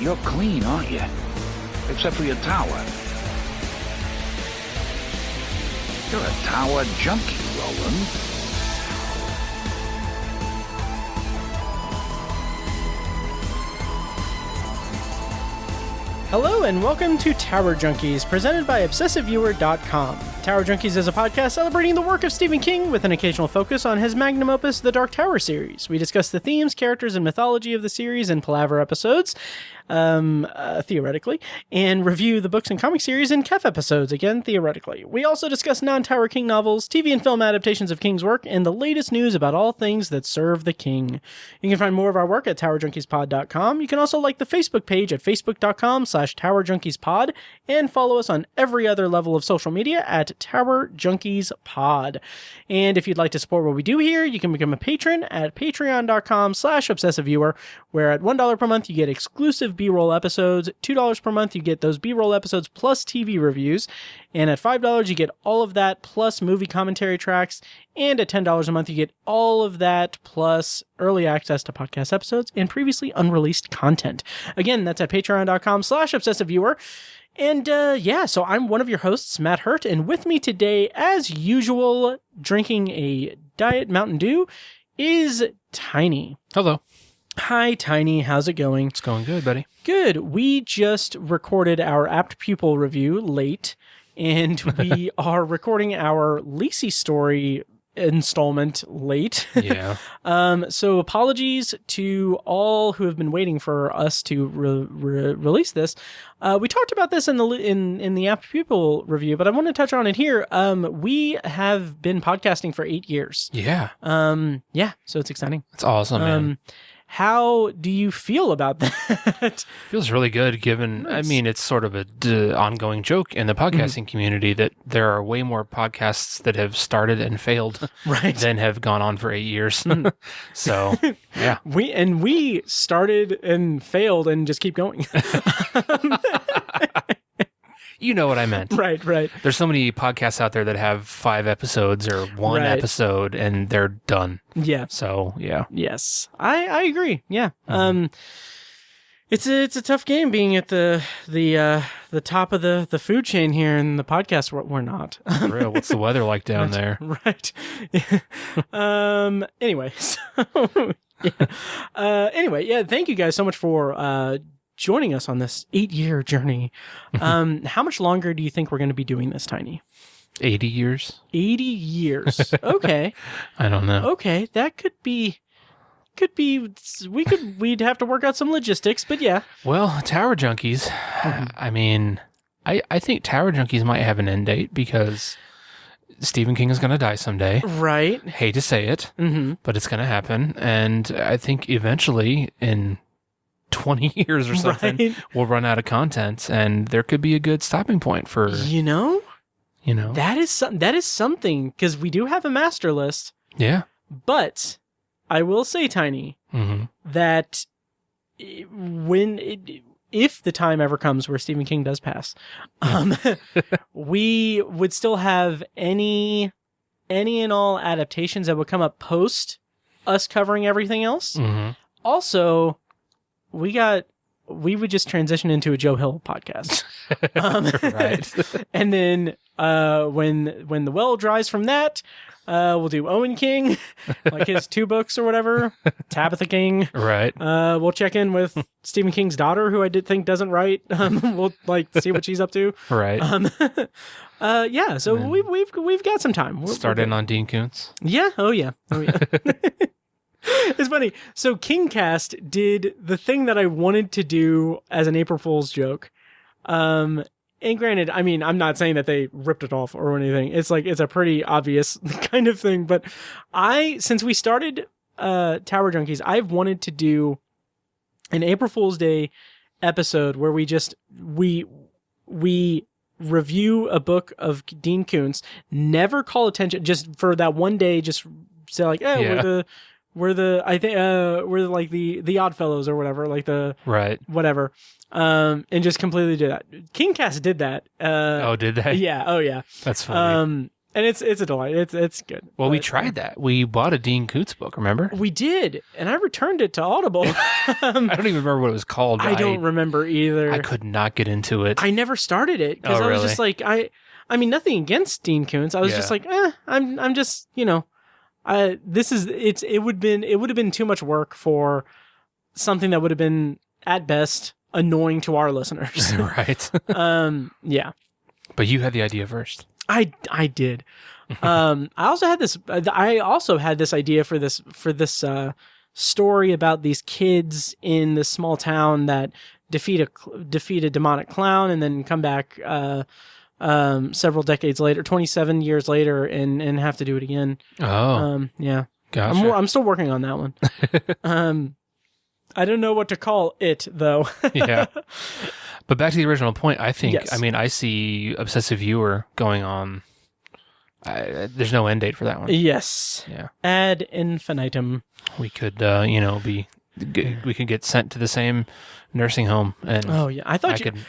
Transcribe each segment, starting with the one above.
You're clean, aren't you? Except for your tower. You're a tower junkie, Roland. Hello and welcome to Tower Junkies, presented by ObsessiveViewer.com. Tower Junkies is a podcast celebrating the work of Stephen King with an occasional focus on his magnum opus, The Dark Tower series. We discuss the themes, characters, and mythology of the series in palaver episodes, theoretically, and review the books and comic series in Kef episodes, again, theoretically. We also discuss non-Tower King novels, TV and film adaptations of King's work, and the latest news about all things that serve the King. You can find more of our work at TowerJunkiesPod.com. You can also like the Facebook page at Facebook.com/TowerJunkiesPod and follow us on every other level of social media at Tower Junkies Pod. And if you'd like to support what we do here, you can become a patron at Patreon.com/ObsessiveViewer, where at $1 per month you get exclusive B-roll episodes, $2 per month you get those B-roll episodes plus TV reviews, and at $5 you get all of that plus movie commentary tracks, and at $10 a month you get all of that plus early access to podcast episodes and previously unreleased content. Again, that's at Patreon.com/ObsessiveViewer. And so I'm one of your hosts, Matt Hurt, and with me today, as usual, drinking a Diet Mountain Dew, is Tiny. Hello. Hi, Tiny. How's it going? It's going good, buddy. Good. We just recorded our Apt Pupil review late, and we are recording our Lisey story installment late. Yeah. So apologies to all who have been waiting for us to release this. We talked about this in the Apt Pupil review, but I want to touch on it here. We have been podcasting for 8 years. Yeah. So it's exciting. That's awesome, man. How do you feel about that? Feels really good given, Nice. I mean, it's sort of a ongoing joke in the podcasting community that there are way more podcasts that have started and failed Right. than have gone on for 8 years. So, yeah. We started and failed and just keep going. You know what I meant. Right. There's so many podcasts out there that have 5 episodes or one Right. episode and they're done. Yeah. So, yeah. Yes. I agree. Yeah. It's a tough game being at the top of the food chain here in the podcast. We're not. For real. What's the weather like down there? Right. Anyway. So, yeah. Anyway, thank you guys so much for joining us on this 8-year journey. How much longer do you think we're going to be doing this, Tiny? 80 years? 80 years. Okay. I don't know. Okay. That could be, we'd have to work out some logistics, but yeah. Well, Tower Junkies, I mean, I think Tower Junkies might have an end date because Stephen King is going to die someday. Right. Hate to say it, but it's going to happen. And I think eventually in 20 years or something, Right. we'll run out of content and there could be a good stopping point for, That is something, because we do have a master list. Yeah. But I will say, Tiny, that if the time ever comes where Stephen King does pass, we would still have any and all adaptations that would come up post us covering everything else. Also, we would just transition into a Joe Hill podcast. Right. And then when the well dries from that, we'll do Owen King, like his 2 books or whatever, Tabitha King. Right. We'll check in with Stephen King's daughter, who I did think doesn't write. We'll see what she's up to. Right. So we've got some time. Start in on Dean Koontz. Yeah. Oh yeah. It's funny. So KingCast did the thing that I wanted to do as an April Fool's joke. And granted, I mean, I'm not saying that they ripped it off or anything. It's a pretty obvious kind of thing. But since we started Tower Junkies, I've wanted to do an April Fool's Day episode where we review a book of Dean Koontz, never call attention, just for that one day, just say like, hey, we're like the Oddfellows or whatever, like the right, whatever, and just completely do that. KingCast did that. Did they? Yeah. Oh yeah. That's funny. And it's a delight. It's good. Well, we tried that. We bought a Dean Koontz book, remember? We did, and I returned it to Audible. I don't even remember what it was called. I don't remember either. I could not get into it. I never started it because I was just like, I mean, nothing against Dean Koontz. I was just like, I'm just, it would have been too much work for something that would have been at best annoying to our listeners. Right. Yeah. But you had the idea first. I did. I also had this idea for this story about these kids in this small town that defeat a demonic clown and then come back several decades later, 27 years later, and have to do it again. Oh. Yeah. Gotcha. I'm still working on that one. I don't know what to call it though. Yeah. But back to the original point, I think, Yes. I see Obsessive Viewer going on. There's no end date for that one. Yes. Yeah. Ad infinitum. We could, we could get sent to the same nursing home, and Oh yeah, I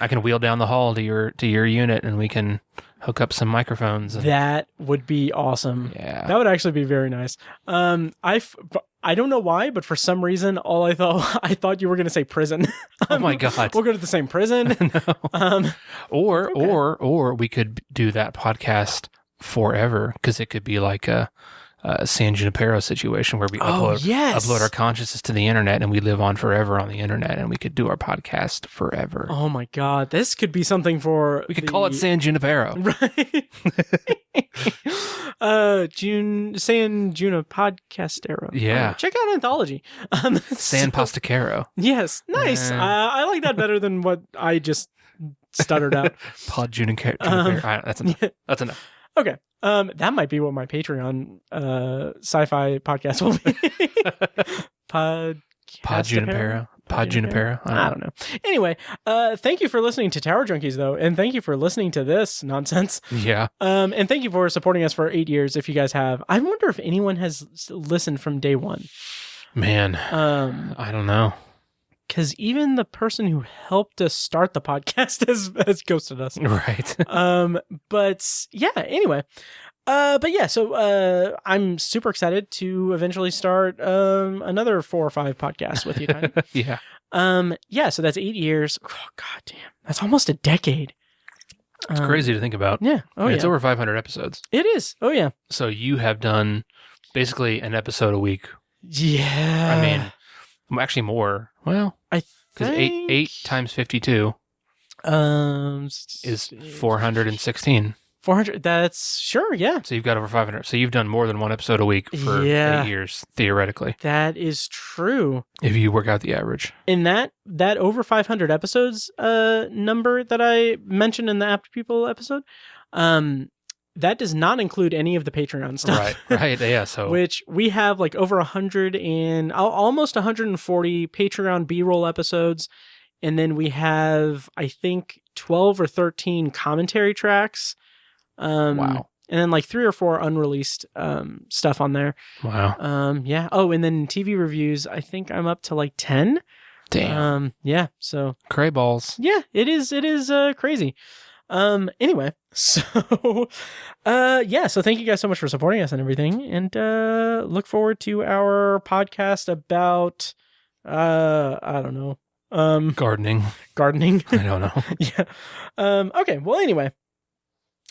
can wheel down the hall to your unit, and we can hook up some microphones. And, that would be awesome. yeah. That would actually be very nice. I don't know why, but for some reason, I thought you were going to say prison. Oh my God. We'll go to the same prison. No. Or we could do that podcast forever, because it could be like a San Junipero situation where we upload our consciousness to the internet, and we live on forever on the internet, and we could do our podcast forever. Oh my God, this could be something for We could call it San Junipero. Right. San Juna Podcastero. Yeah. Check out Anthology. San Pastacaro. Yes. Nice. I like that better than what I just stuttered out. Pod Junipero. That's enough. That's enough. Okay. That might be what my Patreon sci-fi podcast will be. Pod Junipero. Pod Junipero. I don't know. Anyway, thank you for listening to Tower Junkies, though, and thank you for listening to this nonsense. Yeah. And thank you for supporting us for 8 years, if you guys have. I wonder if anyone has listened from day one. Man, I don't know. Because even the person who helped us start the podcast has ghosted us. Right. But yeah, anyway. So I'm super excited to eventually start another 4 or 5 podcasts with you, Tiny. Yeah. So that's 8 years. Oh, God damn. That's almost a decade. It's crazy to think about. Yeah. Oh, yeah. It's over 500 episodes. It is. Oh, yeah. So you have done basically an episode a week. Yeah. I mean, actually more. Well, I because think 8 times 52 is 416. 400. That's sure. Yeah. So you've got over 500. So you've done more than one episode a week for 8 years, theoretically, That is true. if you work out the average. In that over 500 episodes number that I mentioned in the Apt People episode, that does not include any of the Patreon stuff. Right. Yeah. So Which we have like over 100 and almost 140 Patreon B-roll episodes. And then we have, I think, 12 or 13 commentary tracks. wow. And then like 3 or 4 unreleased stuff on there. Wow. Yeah. Oh, and then TV reviews, I think I'm up to like 10. Damn. Yeah. So Cray balls. yeah, it is crazy. Anyway, so so thank you guys so much for supporting us and everything, and look forward to our podcast about I don't know. Gardening. Gardening. I don't know. Yeah. Okay. Well, anyway.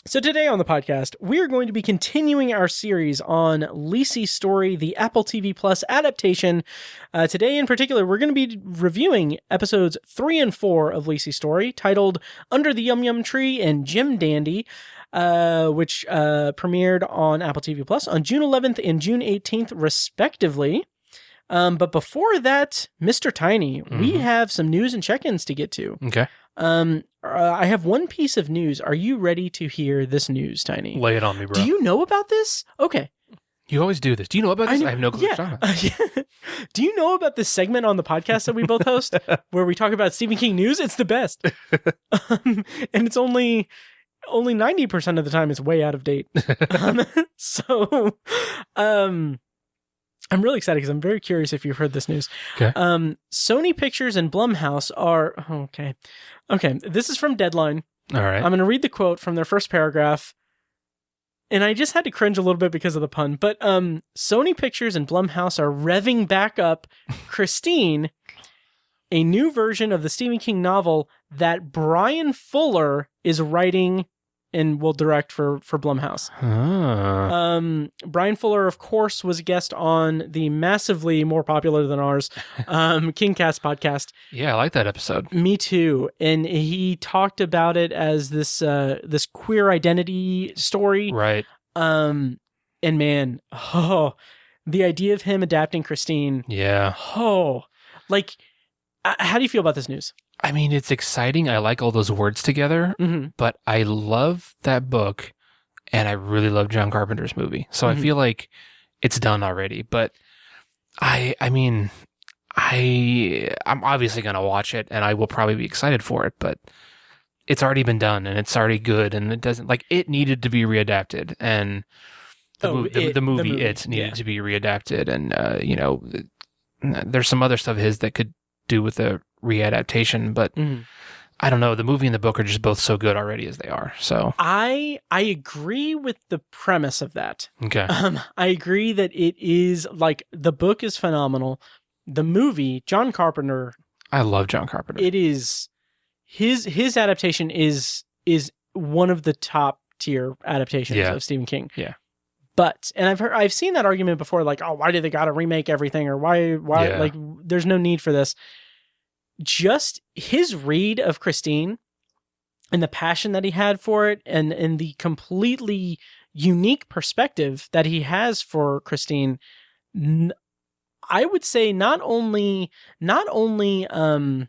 So today on the podcast, we are going to be continuing our series on Lisey's story, the Apple TV Plus adaptation. Today in particular, we're going to be reviewing episodes 3 and 4 of Lisey's story, titled Under the Yum Yum Tree and Jim Dandy, which premiered on Apple TV Plus on June 11th and June 18th, respectively. But before that, Mr. Tiny, we have some news and check-ins to get to. Okay. I have one piece of news. Are you ready to hear this news, Tiny? Lay it on me, bro. Do you know about this? Okay. You always do this. Do you know about this? I have no clue what you're talking about. Do you know about this segment on the podcast that we both host where we talk about Stephen King news? It's the best. And it's only 90% of the time it's way out of date. I'm really excited because I'm very curious if you've heard this news. Okay. Sony Pictures and Blumhouse are... Okay. This is from Deadline. All right. I'm going to read the quote from their first paragraph. and I just had to cringe a little bit because of the pun, but Sony Pictures and Blumhouse are revving back up Christine, a new version of the Stephen King novel that Brian Fuller is writing and will direct for Blumhouse. Brian Fuller, of course, was a guest on the massively more popular than ours Kingcast podcast. Yeah, I like that episode. Me too. And he talked about it as this queer identity story. Right. And man, the idea of him adapting Christine. Yeah. Like, how do you feel about this news? I mean, it's exciting. I like all those words together, but I love that book, and I really love John Carpenter's movie. So I feel like it's done already. But I'm obviously going to watch it, and I will probably be excited for it. But it's already been done, and it's already good, and it needed to be readapted, and the movie needed to be readapted, and there's some other stuff of his that could do with the readaptation, but I don't know. The movie and the book are just both so good already as they are. So I agree with the premise of that. Okay. I agree that it is like the book is phenomenal. The movie, John Carpenter. I love John Carpenter. It is his adaptation is one of the top tier adaptations of Stephen King. Yeah. But I've seen that argument before, like, oh, why do they got to remake everything, or why like there's no need for this. Just his read of Christine and the passion that he had for it, and the completely unique perspective that he has for Christine, I would say not only what's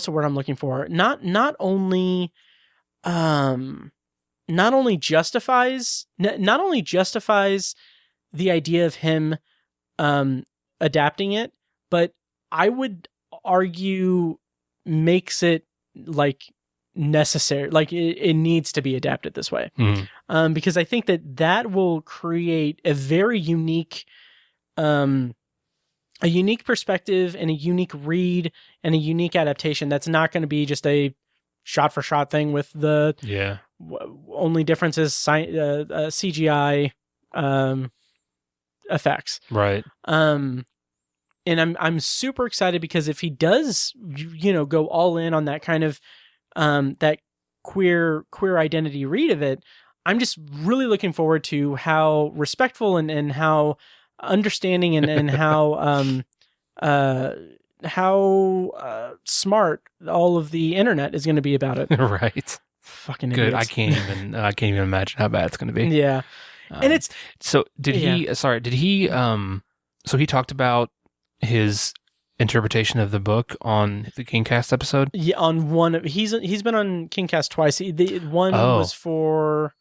the word I'm looking for? Not only justifies the idea of him adapting it, but I would argue makes it like necessary, like it needs to be adapted this way, because I think that will create a very unique perspective and a unique read and a unique adaptation that's not going to be just a shot for shot thing with the only difference is CGI effects, right? And I'm super excited because if he does, go all in on that kind of that queer identity read of it, I'm just really looking forward to how respectful and how understanding and how smart all of the internet is going to be about it. Right. Fucking good. idiots. I can't even imagine how bad it's going to be. Yeah. And it's so. Did he? Sorry. Did he? So he talked about his interpretation of the book on the Kingcast episode. Yeah, on one of he's been on Kingcast twice. Was for.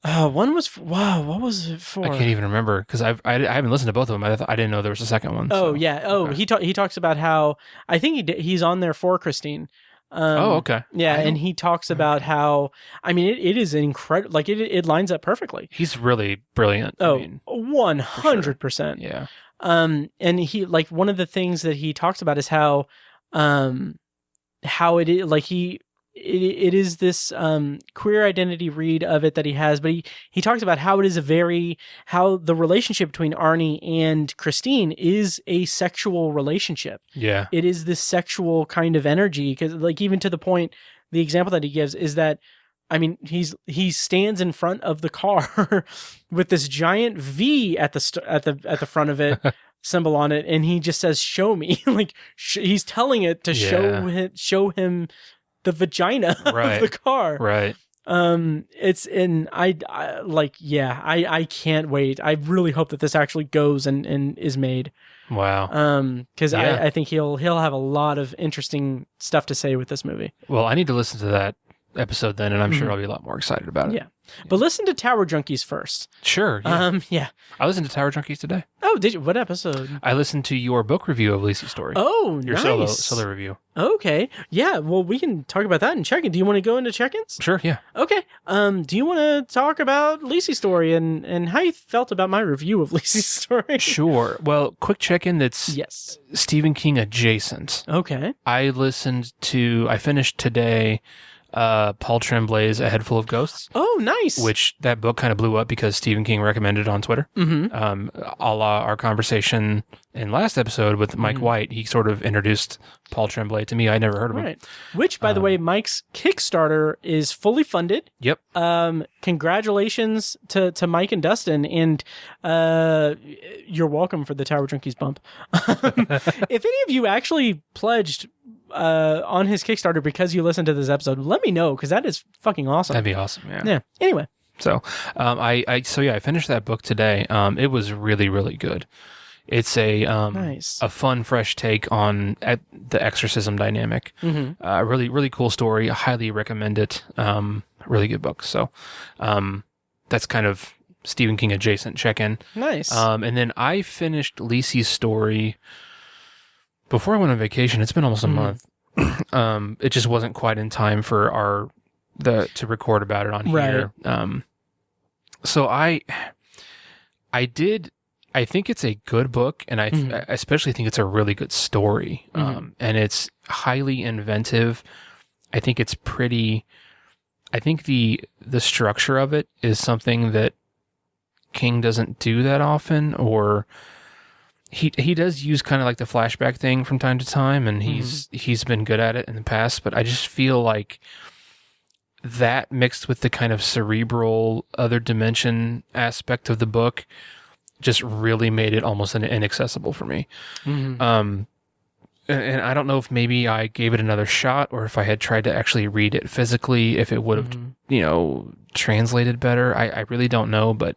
One was for, wow. What was it for? I can't even remember because I haven't listened to both of them. I didn't know there was a second one. Oh so. yeah. Oh, okay. He talks about how I think he's on there for Christine. Okay. Yeah, and he talks about how it is incredible. Like it lines up perfectly. He's really brilliant. 100%. Sure. Yeah. And he like one of the things that he talks about is how it is like it is this queer identity read of it that he has, but he talks about how it is how the relationship between Arnie and Christine is a sexual relationship. Yeah. It is this sexual kind of energy, because like even to the point, the example that he gives is that he stands in front of the car with this giant V at the front of it symbol on it, and he just says "show me." Like he's telling it to show him the vagina of the car. Right. I can't wait. I really hope that this actually goes and is made. Wow. Because I think he'll have a lot of interesting stuff to say with this movie. Well, I need to listen to that episode then, and I'm sure I'll be a lot more excited about it. Yeah. But listen to Tower Junkies first. Sure. Yeah. Yeah. I listened to Tower Junkies today. Oh, did you? What episode? I listened to your book review of Lisey's story. Oh, your nice. solo review. Okay. Yeah. Well, we can talk about that in check-in. Do you want to go into check-ins? Sure. Yeah. Okay. Do you want to talk about Lisey's story and how you felt about my review of Lisey's story? Sure. Well, quick check-in that's Stephen King adjacent. Okay. I finished today Paul Tremblay's A Head Full of Ghosts. Oh, nice. Which that book kind of blew up because Stephen King recommended it on Twitter. A la our conversation in last episode with Mike White, he sort of introduced Paul Tremblay to me. I never heard of him. Which, by the way, Mike's Kickstarter is fully funded. Yep. Congratulations to Mike and Dustin, and you're welcome for the Tower Junkies bump. If any of you actually pledged on his Kickstarter because you listened to this episode, let me know, because that is fucking awesome. That'd be awesome. Yeah. Yeah. Anyway. So, I finished that book today. It was really, really good. It's a fun, fresh take on the exorcism dynamic. Really, really cool story. I highly recommend it. Really good book. So, that's kind of Stephen King adjacent check-in. Nice. And then I finished Lisey's story before I went on vacation. It's been almost a month. It just wasn't quite in time for to record about it on here. So I think it's a good book, and I especially think it's a really good story. And it's highly inventive. I think it's pretty. I think the structure of it is something that King doesn't do that often, or he does use kind of like the flashback thing from time to time, and he's been good at it in the past. But I just feel like that mixed with the kind of cerebral other dimension aspect of the book just really made it almost inaccessible for me. And I don't know if maybe I gave it another shot, or if I had tried to actually read it physically, if it would have, translated better. I really don't know, but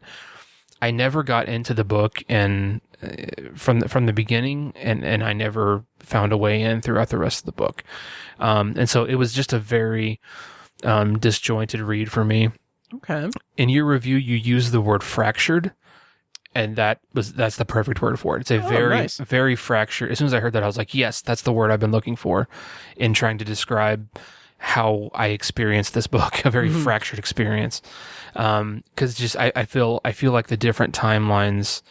I never got into the book and from the beginning, and I never found a way in throughout the rest of the book. And so it was just a very disjointed read for me. Okay. In your review, you use the word fractured, and that's the perfect word for it. It's a very fractured. As soon as I heard that, I was like, yes, that's the word I've been looking for in trying to describe how I experienced this book, a very fractured experience. Because just I feel like the different timelines,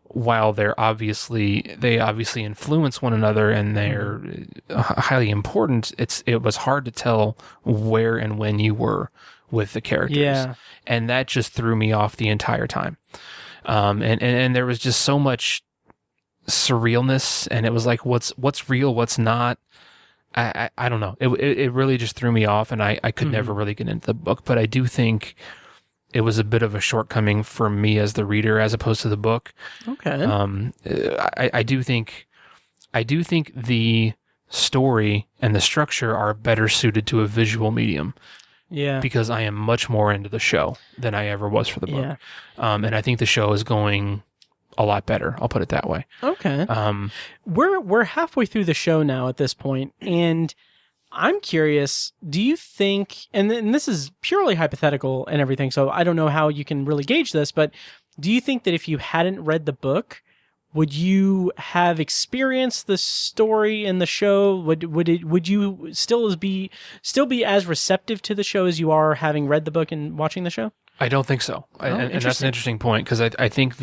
while they obviously influence one another and they're highly important, it was hard to tell where and when you were with the characters. Yeah. And that just threw me off the entire time. And there was just so much surrealness, and it was like, what's real, what's not. I don't know. It really just threw me off, and I could never really get into the book. But I do think it was a bit of a shortcoming for me as the reader, as opposed to the book. Okay. I do think the story and the structure are better suited to a visual medium. Yeah. Because I am much more into the show than I ever was for the book. Yeah. And I think the show is going a lot better. I'll put it that way. Okay. We're halfway through the show now at this point, and I'm curious, do you think, and this is purely hypothetical and everything, so I don't know how you can really gauge this, but do you think that if you hadn't read the book, would you have experienced the story in the show? Would you still be as receptive to the show as you are having read the book and watching the show? I don't think so. And that's an interesting point, because I think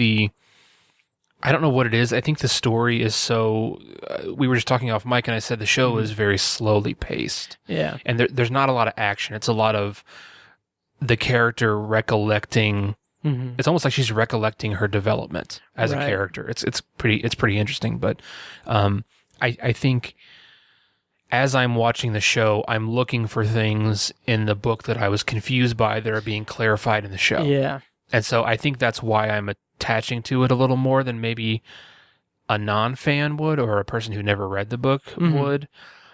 I don't know what it is. I think the story is so... we were just talking off mic, and I said the show is very slowly paced. Yeah. And there's not a lot of action. It's a lot of the character recollecting... It's almost like she's recollecting her development as a character. It's pretty interesting. But I think as I'm watching the show, I'm looking for things in the book that I was confused by that are being clarified in the show. Yeah. And so I think that's why I'm attaching to it a little more than maybe a non-fan would, or a person who never read the book would.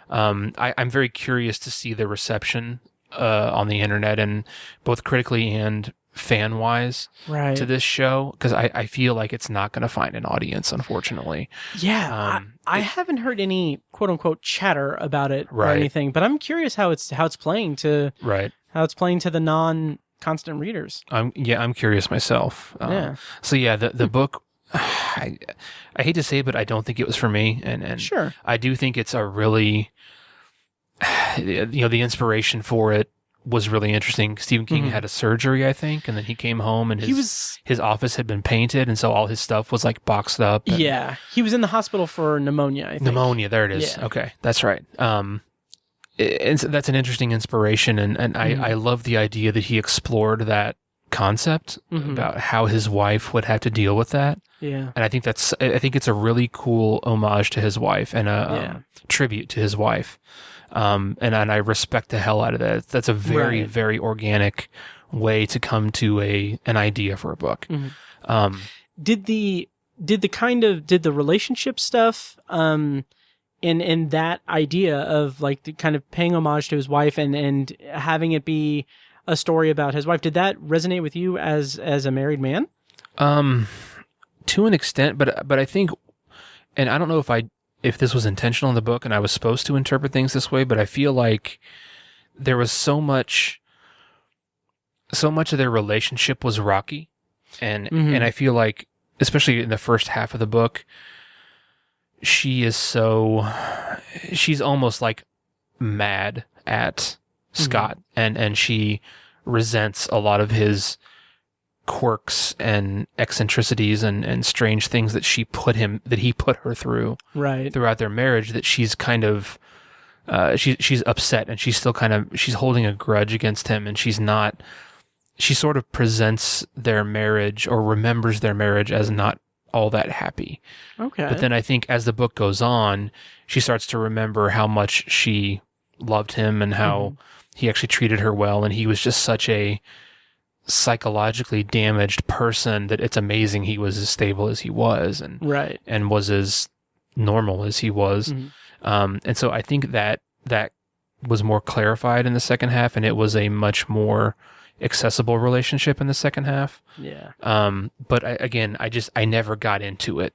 I'm very curious to see the reception on the internet, and both critically and fan-wise to this show, because I feel like it's not going to find an audience, unfortunately. Yeah, I haven't heard any quote-unquote chatter about it or anything, but I'm curious how it's playing to the non-constant readers. I'm curious myself. So yeah, the book, I hate to say it, but I don't think it was for me, and sure, I do think it's a really, the inspiration for it was really interesting. Stephen King had a surgery, I think, and then he came home and his office had been painted, and so all his stuff was like boxed up. Yeah, he was in the hospital for pneumonia, I think. Pneumonia, there it is. Yeah. Okay, that's right. so that's an interesting inspiration, and I love the idea that he explored that concept about how his wife would have to deal with that. Yeah. And I think it's a really cool homage to his wife and a tribute to his wife. And I respect the hell out of that. That's a very, very organic way to come to an idea for a book. Did the relationship stuff, and that idea of like the kind of paying homage to his wife and having it be a story about his wife, did that resonate with you as a married man? To an extent, but I think, and I don't know if this was intentional in the book and I was supposed to interpret things this way, but I feel like there was so much of their relationship was rocky, and I feel like, especially in the first half of the book, she's almost like mad at Scott, and she resents a lot of his quirks and eccentricities and strange things that he put her through throughout their marriage, that she's kind of she's upset, and she's still she's holding a grudge against him, and she sort of presents their marriage or remembers their marriage as not all that happy. Okay. But then I think as the book goes on, she starts to remember how much she loved him and how he actually treated her well, and he was just such a psychologically damaged person that it's amazing he was as stable as he was, and was as normal as he was. And so I think that was more clarified in the second half, and it was a much more accessible relationship in the second half. Yeah. But I never got into it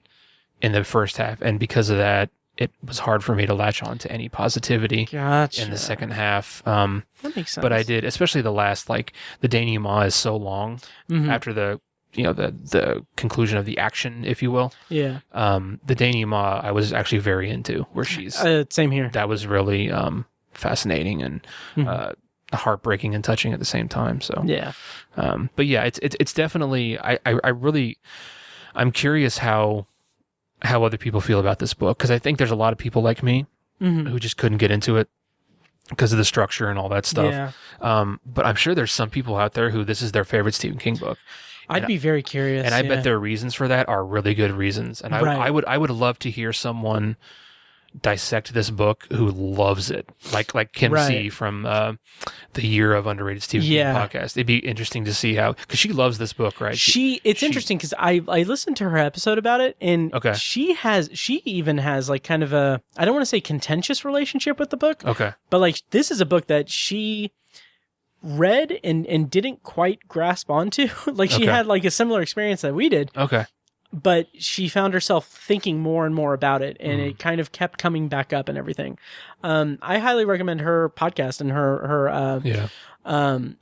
in the first half, and because of that, it was hard for me to latch on to any positivity in the second half. That makes sense. But I did, especially the last, like the denouement is so long after the conclusion of the action, if you will. Yeah. The denouement I was actually very into, where she's same here. That was really fascinating and heartbreaking and touching at the same time. So yeah. But yeah, it's definitely I'm curious how other people feel about this book, because I think there's a lot of people like me who just couldn't get into it because of the structure and all that stuff. Yeah. But I'm sure there's some people out there who this is their favorite Stephen King book. I'd be very curious. And I bet their reasons for that are really good reasons. And I would love to hear someone dissect this book who loves it, like Kim C from the Year of Underrated Stephen King podcast. It'd be interesting to see how, because she loves this book, right? It's interesting because I listened to her episode about it, and she even has like kind of a, I don't want to say contentious relationship with the book, but like this is a book that she read and didn't quite grasp onto. Like she had like a similar experience that we did. But she found herself thinking more and more about it, and it kind of kept coming back up and everything. I highly recommend her podcast and her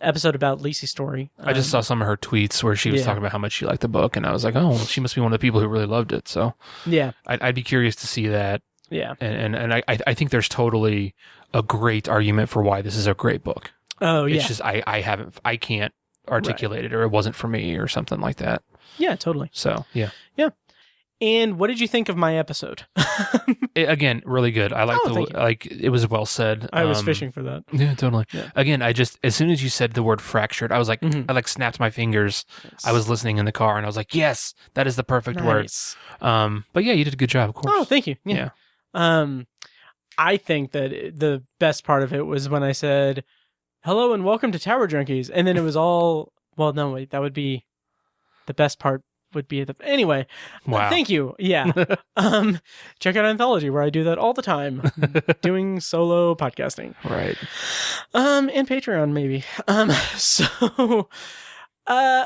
episode about Lisey's story. I just saw some of her tweets where she was talking about how much she liked the book, and I was like, oh, she must be one of the people who really loved it. So yeah, I'd be curious to see that. Yeah, and I think there's totally a great argument for why this is a great book. Oh yeah, it's just I can't articulate it, or it wasn't for me, or something like that. Yeah, totally. So, yeah. Yeah. And what did you think of my episode? Again, really good. I like it was well said. I was fishing for that. Yeah, totally. Yeah. Again, as soon as you said the word fractured, I was like, I like snapped my fingers. Yes. I was listening in the car and I was like, yes, that is the perfect word. But yeah, you did a good job, of course. Oh, thank you. Yeah. I think that the best part of it was when I said, hello and welcome to Tower Junkies. And then it was all, well, no, wait, that would be, the best part would be anyway. Wow. Thank you. Yeah. Check out Anthology, where I do that all the time, doing solo podcasting. Right. And Patreon maybe.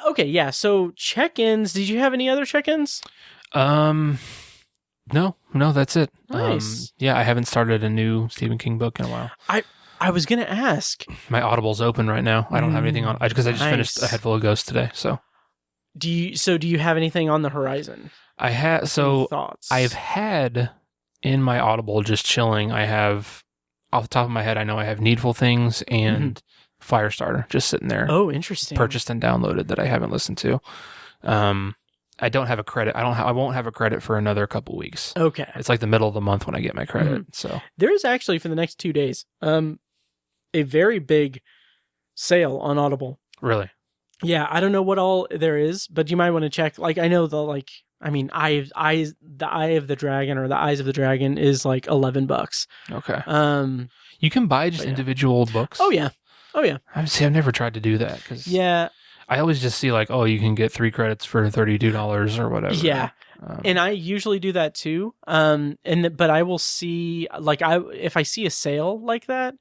Okay. Yeah. So check-ins. Did you have any other check-ins? No, that's it. Nice. Yeah, I haven't started a new Stephen King book in a while. I was gonna ask. My Audible's open right now. I don't have anything on because I just finished A Head Full of Ghosts today. So. Do you have anything on the horizon? I have. So thoughts? I've had in my Audible just chilling. I have, off the top of my head, I know I have Needful Things and Firestarter just sitting there. Oh, interesting. Purchased and downloaded that I haven't listened to. I don't have a credit. I won't have a credit for another couple weeks. Okay. It's like the middle of the month when I get my credit. So there is actually for the next 2 days. a very big sale on Audible. Really? Yeah, I don't know what all there is, but you might want to check. Like, I know the the Eye of the Dragon or the Eyes of the Dragon is like $11. Okay. You can buy just individual books. Oh yeah. I've never tried to do that because I always just see like, oh, you can get 3 credits for $32 or whatever. Yeah. And I usually do that too. But I will see if I see a sale like that,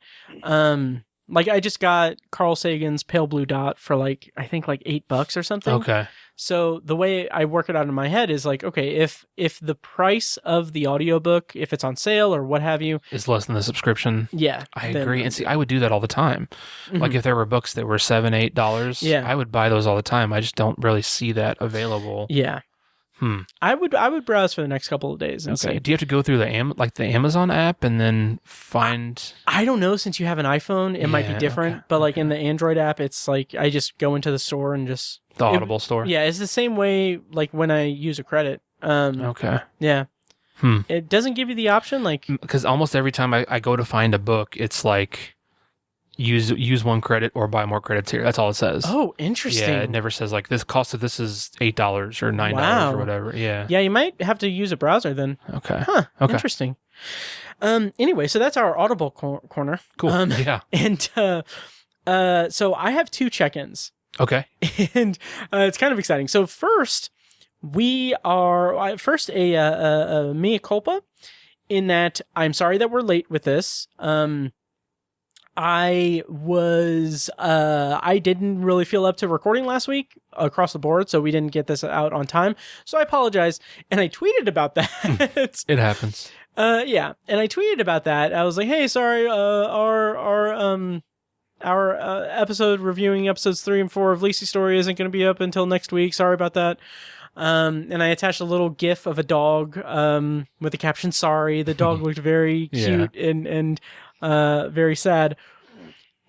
like I just got Carl Sagan's Pale Blue Dot for like, I think like $8 or something. Okay. So the way I work it out in my head is like, okay, if the price of the audiobook, if it's on sale or what have you, is less than the subscription. Yeah. I agree. And see, I would do that all the time. Mm-hmm. Like if there were books that were $7, $8, I would buy those all the time. I just don't really see that available. Yeah. I would browse for the next couple of days and see. Do you have to go through the Amazon app and then find? I don't know. Since you have an iPhone, it might be different. But like in the Android app, it's like I just go into the store and just the Audible store. Yeah, it's the same way like when I use a credit. Okay. Yeah. It doesn't give you the option like because almost every time I go to find a book, it's like use 1 credit or buy more credits here. That's all it says. Oh, interesting. Yeah, it never says like this cost of this is $8 or $9 or whatever. Yeah. Yeah, you might have to use a browser then. Okay. Okay. Interesting. Anyway, so that's our Audible corner. Cool. Yeah. And so I have 2 check-ins. Okay. And it's kind of exciting. So first, we are a mea culpa in that I'm sorry that we're late with this. I didn't really feel up to recording last week across the board, so we didn't get this out on time. So I apologize. And I tweeted about that. It happens. Yeah. And I tweeted about that. I was like, hey, sorry, our episode reviewing episodes 3 and 4 of Lisey Story isn't going to be up until next week. Sorry about that. And I attached a little GIF of a dog, with the caption, sorry. The dog looked very cute and very sad.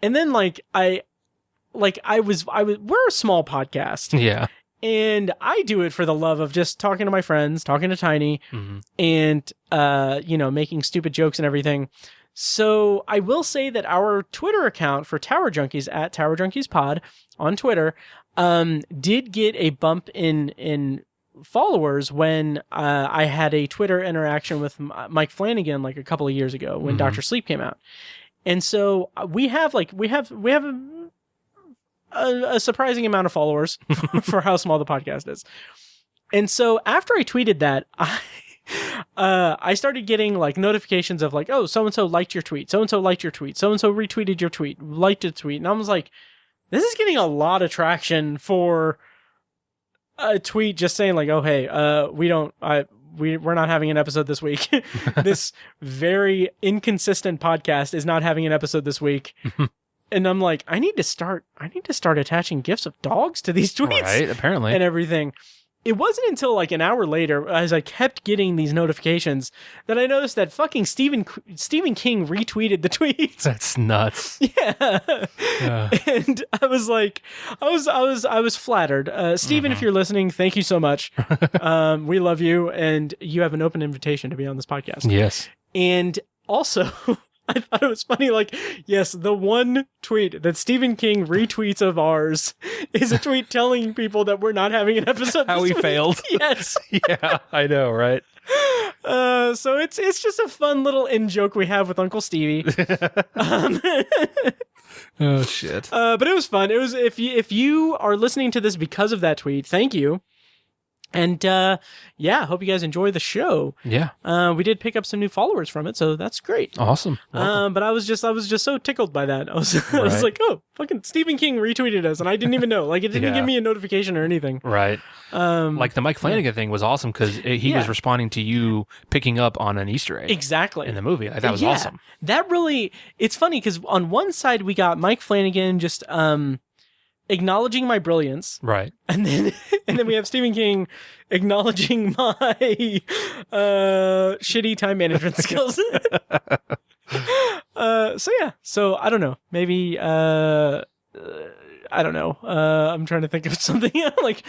And then we're a small podcast. Yeah. And I do it for the love of just talking to my friends, talking to Tiny, and, making stupid jokes and everything. So I will say that our Twitter account for Tower Junkies at Tower Junkies Pod on Twitter, did get a bump in followers when I had a Twitter interaction with Mike Flanagan like a couple of years ago when Dr. Sleep came out. And so we have a surprising amount of followers for how small the podcast is. And so after I tweeted that, I started getting like notifications of like, oh, so-and-so liked your tweet. So-and-so liked your tweet. So-and-so retweeted your tweet, liked a tweet. And I was like, this is getting a lot of traction for a tweet just saying like, oh, hey, we're not having an episode this week. This very inconsistent podcast is not having an episode this week. And I'm like, I need to start attaching GIFs of dogs to these tweets. Right, apparently. And everything. It wasn't until like an hour later, as I kept getting these notifications, that I noticed that fucking Stephen King retweeted the tweets. That's nuts. Yeah. And I was like, I was flattered. Stephen, if you're listening, thank you so much. We love you, and you have an open invitation to be on this podcast. Yes. And also, I thought it was funny, like, yes, the one tweet that Stephen King retweets of ours is a tweet telling people that we're not having an episode How this we week. failed. Yes. Yeah, I know, right? So it's just a fun little in-joke we have with Uncle Stevie. Oh, shit. But it was fun. It was, if you are listening to this because of that tweet, thank you. And hope you guys enjoy the show. Yeah. We did pick up some new followers from it, so that's great. Awesome. But I was just so tickled by that. I was like, oh, fucking Stephen King retweeted us, and I didn't even know. Like, it didn't give me a notification or anything. Right. Like the Mike Flanagan thing was awesome because he was responding to you picking up on an Easter egg. Exactly. In the movie. That was awesome. That really, it's funny because on one side we got Mike Flanagan just acknowledging my brilliance, right, and then we have Stephen King acknowledging my shitty time management skills. So I don't know, maybe I don't know. I'm trying to think of something like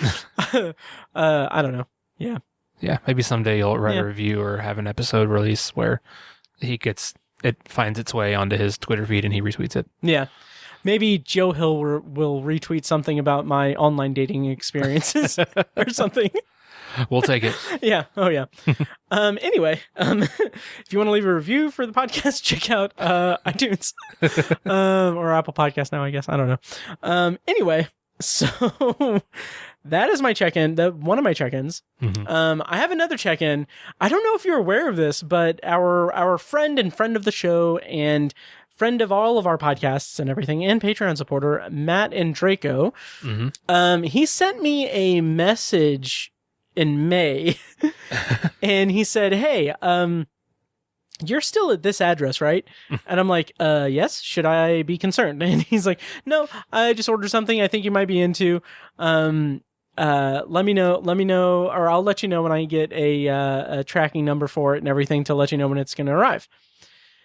I don't know. Yeah, maybe someday you'll write a review or have an episode release where he gets it finds its way onto his Twitter feed and he retweets it. Yeah. Maybe Joe Hill will retweet something about my online dating experiences or something. We'll take it. Yeah. Oh, yeah. Anyway, if you want to leave a review for the podcast, check out iTunes or Apple Podcast now, I guess. I don't know. Anyway, so that is my check-in, one of my check-ins. Mm-hmm. I have another check-in. I don't know if you're aware of this, but our friend of the show and friend of all of our podcasts and everything, and Patreon supporter, Matt and Draco, he sent me a message in May, and he said, "Hey, you're still at this address, right?" And I'm like, yes, should I be concerned? And he's like, "No, I just ordered something I think you might be into. Let me know, or I'll let you know when I get a tracking number for it and everything to let you know when it's going to arrive."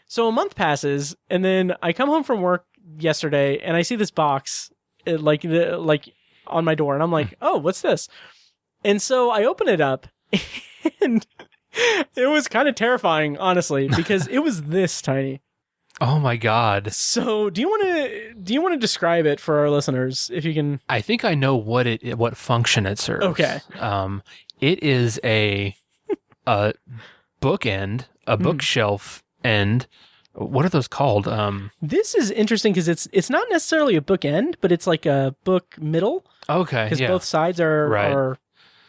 So a month passes, and then I come home from work yesterday, and I see this box, like on my door, and I'm like, "Oh, what's this?" And so I open it up, and it was kind of terrifying, honestly, because it was this tiny. Oh my God! So do you want to describe it for our listeners, if you can? I think I know what function it serves. Okay. It is a bookend, a bookshelf end. What are those called? This is interesting because it's not necessarily a bookend, but it's like a book middle. Okay, because both sides are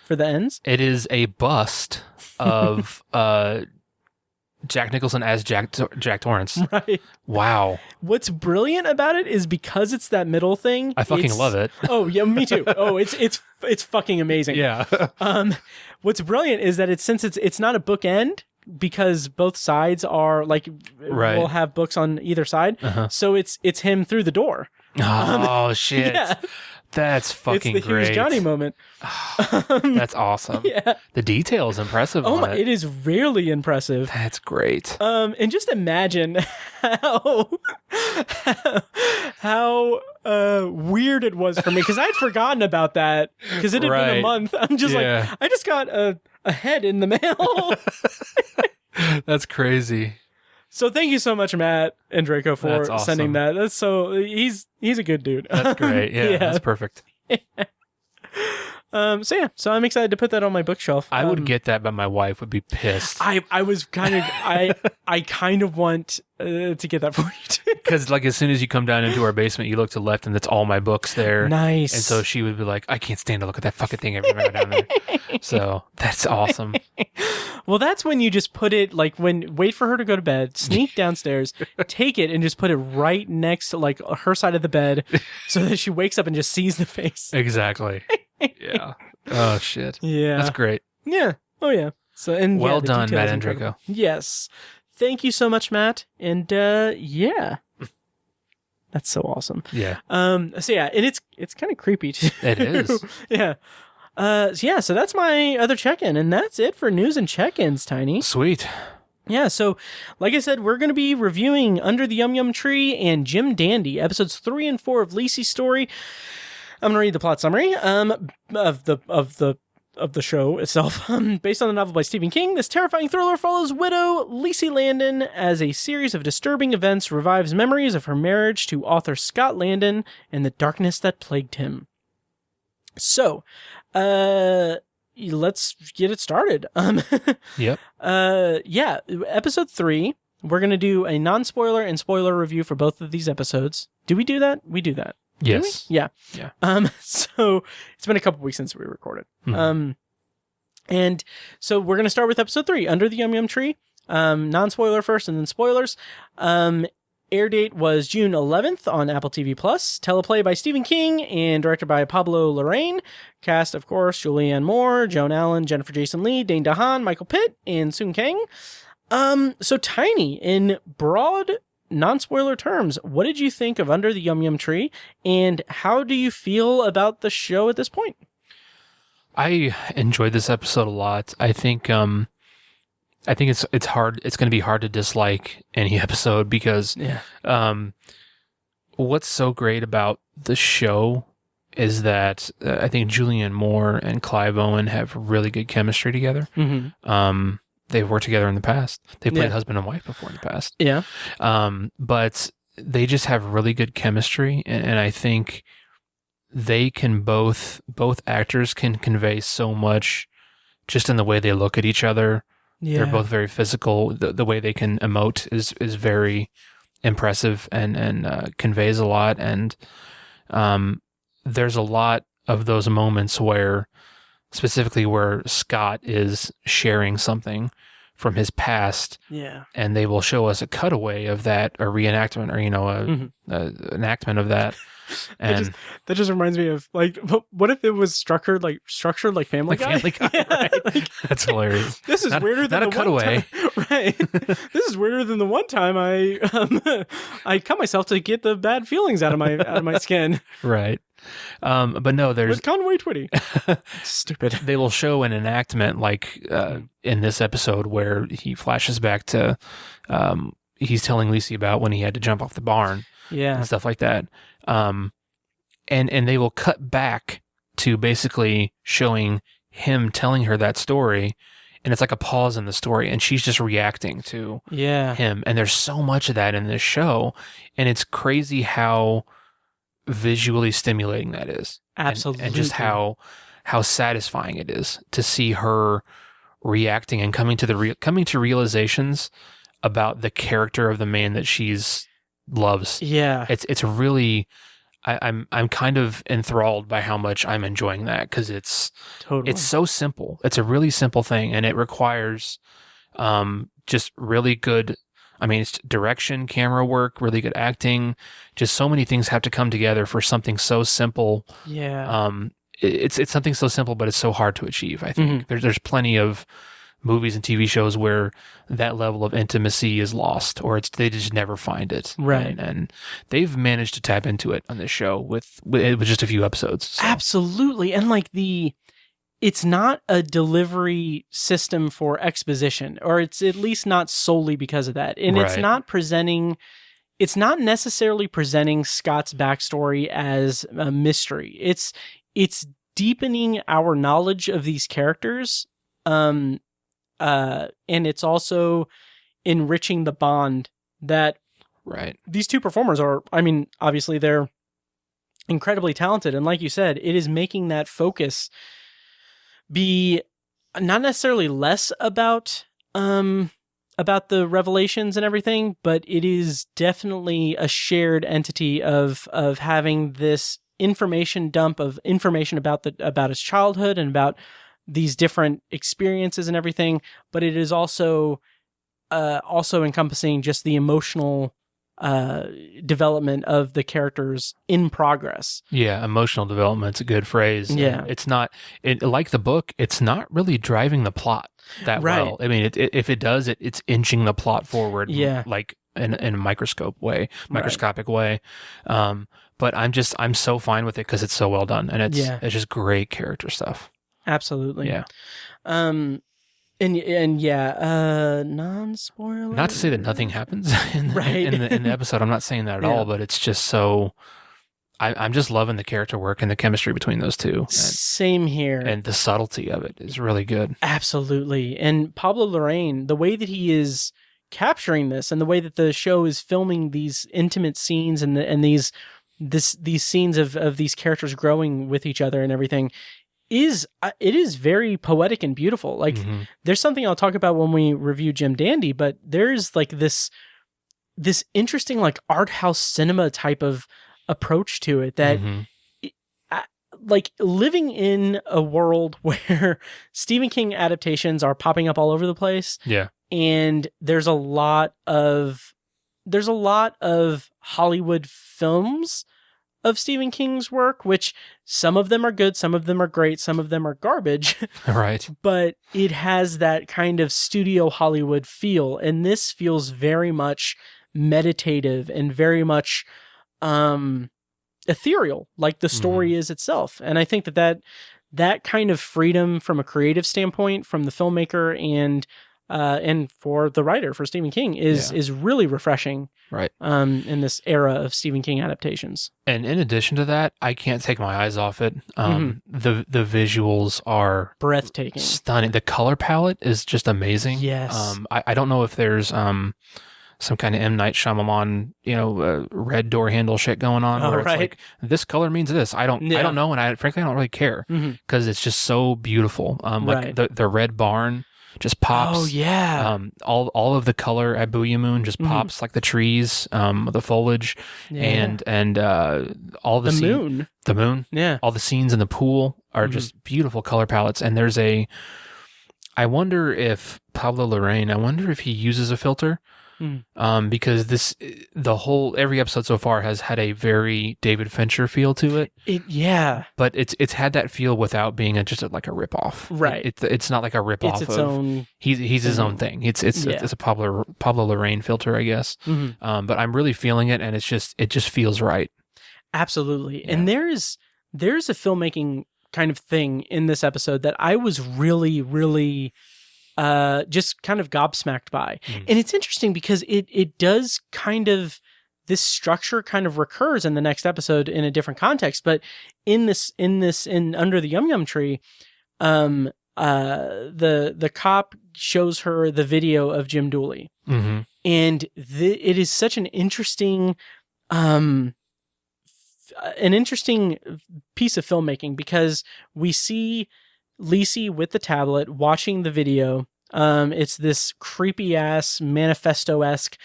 for the ends. It is a bust of Jack Nicholson as Jack Torrance. Right. Wow. What's brilliant about it is because it's that middle thing. I fucking love it. Oh yeah, me too. Oh, it's fucking amazing. Yeah. What's brilliant is that since it's not a bookend, because both sides are like will have books on either side. So it's him through the door. Oh shit. Yeah. That's fucking it's the great. Here's Johnny moment. That's awesome. Yeah. The detail is impressive. Oh my, it is really impressive. That's great. And just imagine how weird it was for me, because I'd forgotten about that because it had been a month. I'm just like, I just got a head in the mail. That's crazy. So thank you so much, Matt and Draco, for sending that. That's he's a good dude. That's great. Yeah, that's perfect. So I'm excited to put that on my bookshelf. I would get that, but my wife would be pissed. I was kind of I kind of want to get that for you too. Because like as soon as you come down into our basement, you look to the left, and that's all my books there. Nice. And so she would be like, "I can't stand to look at that fucking thing every time I go down there." So that's awesome. Well, that's when you just put it wait for her to go to bed, sneak downstairs, take it, and just put it right next to like her side of the bed, so that she wakes up and just sees the face. Exactly. Yeah. Oh shit. Yeah. That's great. Yeah. Oh yeah. So and well the done, Matt details and incredible. Draco. Yes. Thank you so much, Matt. And yeah. That's so awesome. Yeah. So yeah, and it's kind of creepy too. It is. Yeah. So that's my other check-in, and that's it for news and check-ins, Tiny. Sweet. Yeah, so like I said, we're going to be reviewing Under the Yum Yum Tree and Jim Dandy, episodes 3 and 4 of Lisey's story. I'm going to read the plot summary of the show itself. Based on the novel by Stephen King, this terrifying thriller follows widow Lisey Landon as a series of disturbing events revives memories of her marriage to author Scott Landon and the darkness that plagued him. So, let's get it started. Yep. Yeah, episode 3, we're going to do a non-spoiler and spoiler review for both of these episodes. Do we do that? We do that. Yes. Yeah. Yeah. So it's been a couple weeks since we recorded. And so we're going to start with episode 3, Under the Yum Yum Tree. Non-spoiler first and then spoilers. Air date was June 11th on Apple TV+. Teleplay by Stephen King and directed by Pablo Larraín. Cast, of course, Julianne Moore, Joan Allen, Jennifer Jason Leigh, Dane DeHaan, Michael Pitt, and Sung Kang. So Tiny, in broad non-spoiler terms, what did you think of Under the Yum Yum Tree, and how do you feel about the show at this point? I enjoyed this episode a lot. I think it's hard. It's going to be hard to dislike any episode because what's so great about the show is that I think Julianne Moore and Clive Owen have really good chemistry together. they've worked together in the past. They played husband and wife before in the past. Yeah. But they just have really good chemistry, and I think they can both actors can convey so much just in the way they look at each other. Yeah. They're both very physical. The way they can emote is very impressive and conveys a lot. And there's a lot of those moments where, specifically where Scott is sharing something from his past, and they will show us a cutaway of that, a reenactment, or an enactment of that. And that just reminds me of, like, what if it was structured like Family Guy? Family Guy, right? That's hilarious. This is weirder than not a cutaway, right? This is weirder than the one time I cut myself to get the bad feelings out of my skin. Right. But no, there's with Conway Twitty. Stupid. They will show an enactment like in this episode where he flashes back to he's telling Lisey about when he had to jump off the barn, and stuff like that. And they will cut back to basically showing him telling her that story, and it's like a pause in the story, and she's just reacting to him. And there's so much of that in this show, and it's crazy how visually stimulating that is. Absolutely. And just how satisfying it is to see her reacting and coming to realizations about the character of the man that she's loves. Yeah. It's really I'm kind of enthralled by how much I'm enjoying that, because it's so simple. It's a really simple thing, and it requires just really good, it's direction, camera work, really good acting. Just so many things have to come together for something so simple. Yeah. It's something so simple, but it's so hard to achieve. I think there's plenty of movies and TV shows where that level of intimacy is lost, or they just never find it. Right. And they've managed to tap into it on this show with just a few episodes. So. Absolutely. And like it's not a delivery system for exposition, or it's at least not solely because of that. And it's not necessarily presenting Scott's backstory as a mystery. It's deepening our knowledge of these characters. And it's also enriching the bond that these two performers are. Obviously they're incredibly talented. And like you said, it is making that focus be not necessarily less about the revelations and everything, but it is definitely a shared entity of having this information dump of information about his childhood and about these different experiences and everything. But it is also encompassing just the emotional development of the characters in progress. Yeah, emotional development's a good phrase. Yeah. It's not, like the book, it's not really driving the plot that well. If it does, it's inching the plot forward, like in a microscopic way. But I'm so fine with it because it's so well done, and it's just great character stuff. Absolutely. Yeah. Non-spoiler. Not to say that nothing happens in the episode. I'm not saying that at all, but it's just so. I'm just loving the character work and the chemistry between those two. Same here. And the subtlety of it is really good. Absolutely. And Pablo Larraín, the way that he is capturing this, and the way that the show is filming these intimate scenes and these scenes of these characters growing with each other and everything. It is very poetic and beautiful. Like there's something I'll talk about when we review Jim Dandy, but there's like this interesting like art house cinema type of approach to it that like living in a world where Stephen King adaptations are popping up all over the place. Yeah. And there's a lot of Hollywood films of Stephen King's work, which some of them are good, some of them are great, some of them are garbage. Right. But it has that kind of studio Hollywood feel. And this feels very much meditative and very much ethereal, like the story is itself. And I think that kind of freedom from a creative standpoint from the filmmaker and and for the writer, for Stephen King, is really refreshing. Right. In this era of Stephen King adaptations. And in addition to that, I can't take my eyes off it. The visuals are breathtaking, stunning. The color palette is just amazing. Yes. I don't know if there's some kind of M. Night Shyamalan, red door handle shit going on, where it's like, this color means this. I don't know, and frankly I don't really care because it's just so beautiful. Like the red barn just pops. Oh yeah. All of the color at Booyah Moon just pops, like the trees, the foliage, and all the moon. The moon. Yeah. All the scenes in the pool are just beautiful color palettes. And there's I wonder if Pablo Larraín, he uses a filter. Because every episode so far has had a very David Fincher feel to it. But it's had that feel without being just like a ripoff. Right. It's not like a ripoff. It's its own. He's his own thing. It's a Pablo Larraín filter, I guess. But I'm really feeling it, and it just feels right. Absolutely. Yeah. And there's a filmmaking kind of thing in this episode that I was really, really just kind of gobsmacked by. And it's interesting because it does kind of, this structure kind of recurs in the next episode in a different context, but in Under the Yum Yum Tree, the cop shows her the video of Jim Dooley. And it is such an interesting piece of filmmaking, because we see Lisey with the tablet watching the video. It's this creepy ass manifesto-esque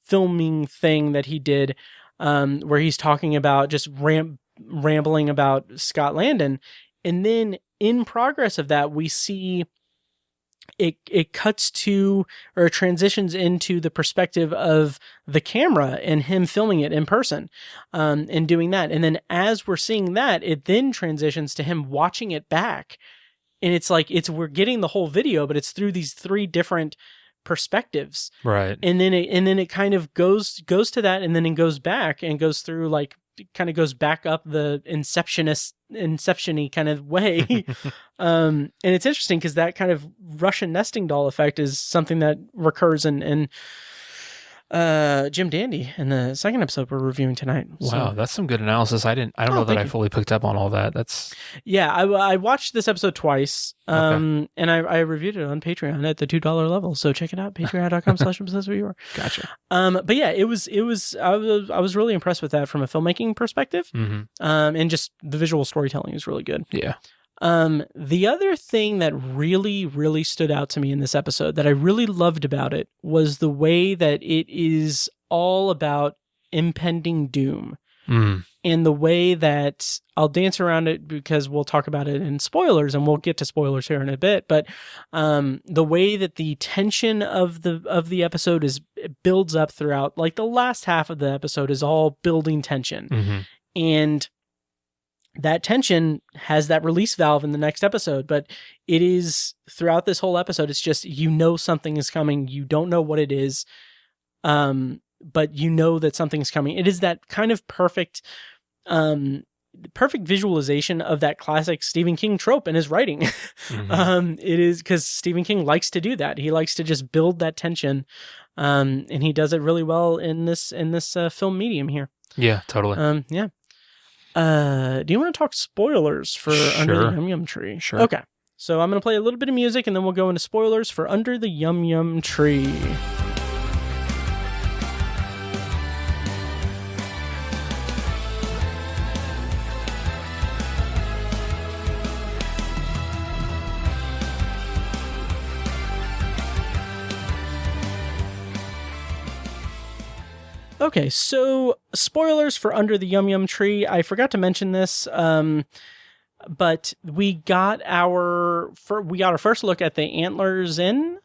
filming thing that he did, where he's talking about just rambling about Scott Landon. And then in progress of that, we see it cuts to, or transitions into, the perspective of the camera and him filming it in person, and doing that. And then as we're seeing that, it then transitions to him watching it back. And it's like, we're getting the whole video, but it's through these 3 different perspectives. Right. And then it kind of goes to that, and then it goes back and goes through, like, kind of goes back up the Inception-y kind of way. And it's interesting because that kind of Russian nesting doll effect is something that recurs in Jim Dandy in the second episode we're reviewing tonight. Wow, that's some good analysis. I don't know that I fully picked up on all that. I watched this episode twice, and I reviewed it on Patreon at the $2 level. So check it out, patreon.com/obsessedwithyour. Gotcha. But yeah, I was really impressed with that from a filmmaking perspective. And just the visual storytelling is really good. Yeah. The other thing that really, really stood out to me in this episode that I really loved about it was the way that it is all about impending doom. And the way that, I'll dance around it because we'll talk about it in spoilers, and we'll get to spoilers here in a bit, but the way that the tension of the episode builds up throughout, like the last half of the episode is all building tension. And that tension has that release valve in the next episode, but it is throughout this whole episode, it's just, something is coming. You don't know what it is, but you know that something is coming. It is that kind of perfect visualization of that classic Stephen King trope in his writing. It is, because Stephen King likes to do that. He likes to just build that tension, and he does it really well in this film medium here. Yeah, totally. Yeah. Do you want to talk spoilers for Under the Yum Yum Tree? Sure. Okay. So I'm going to play a little bit of music, and then we'll go into spoilers for Under the Yum Yum Tree. Okay, so spoilers for Under the Yum Yum Tree. I forgot to mention this, but we got our first look at the Antlers Inn.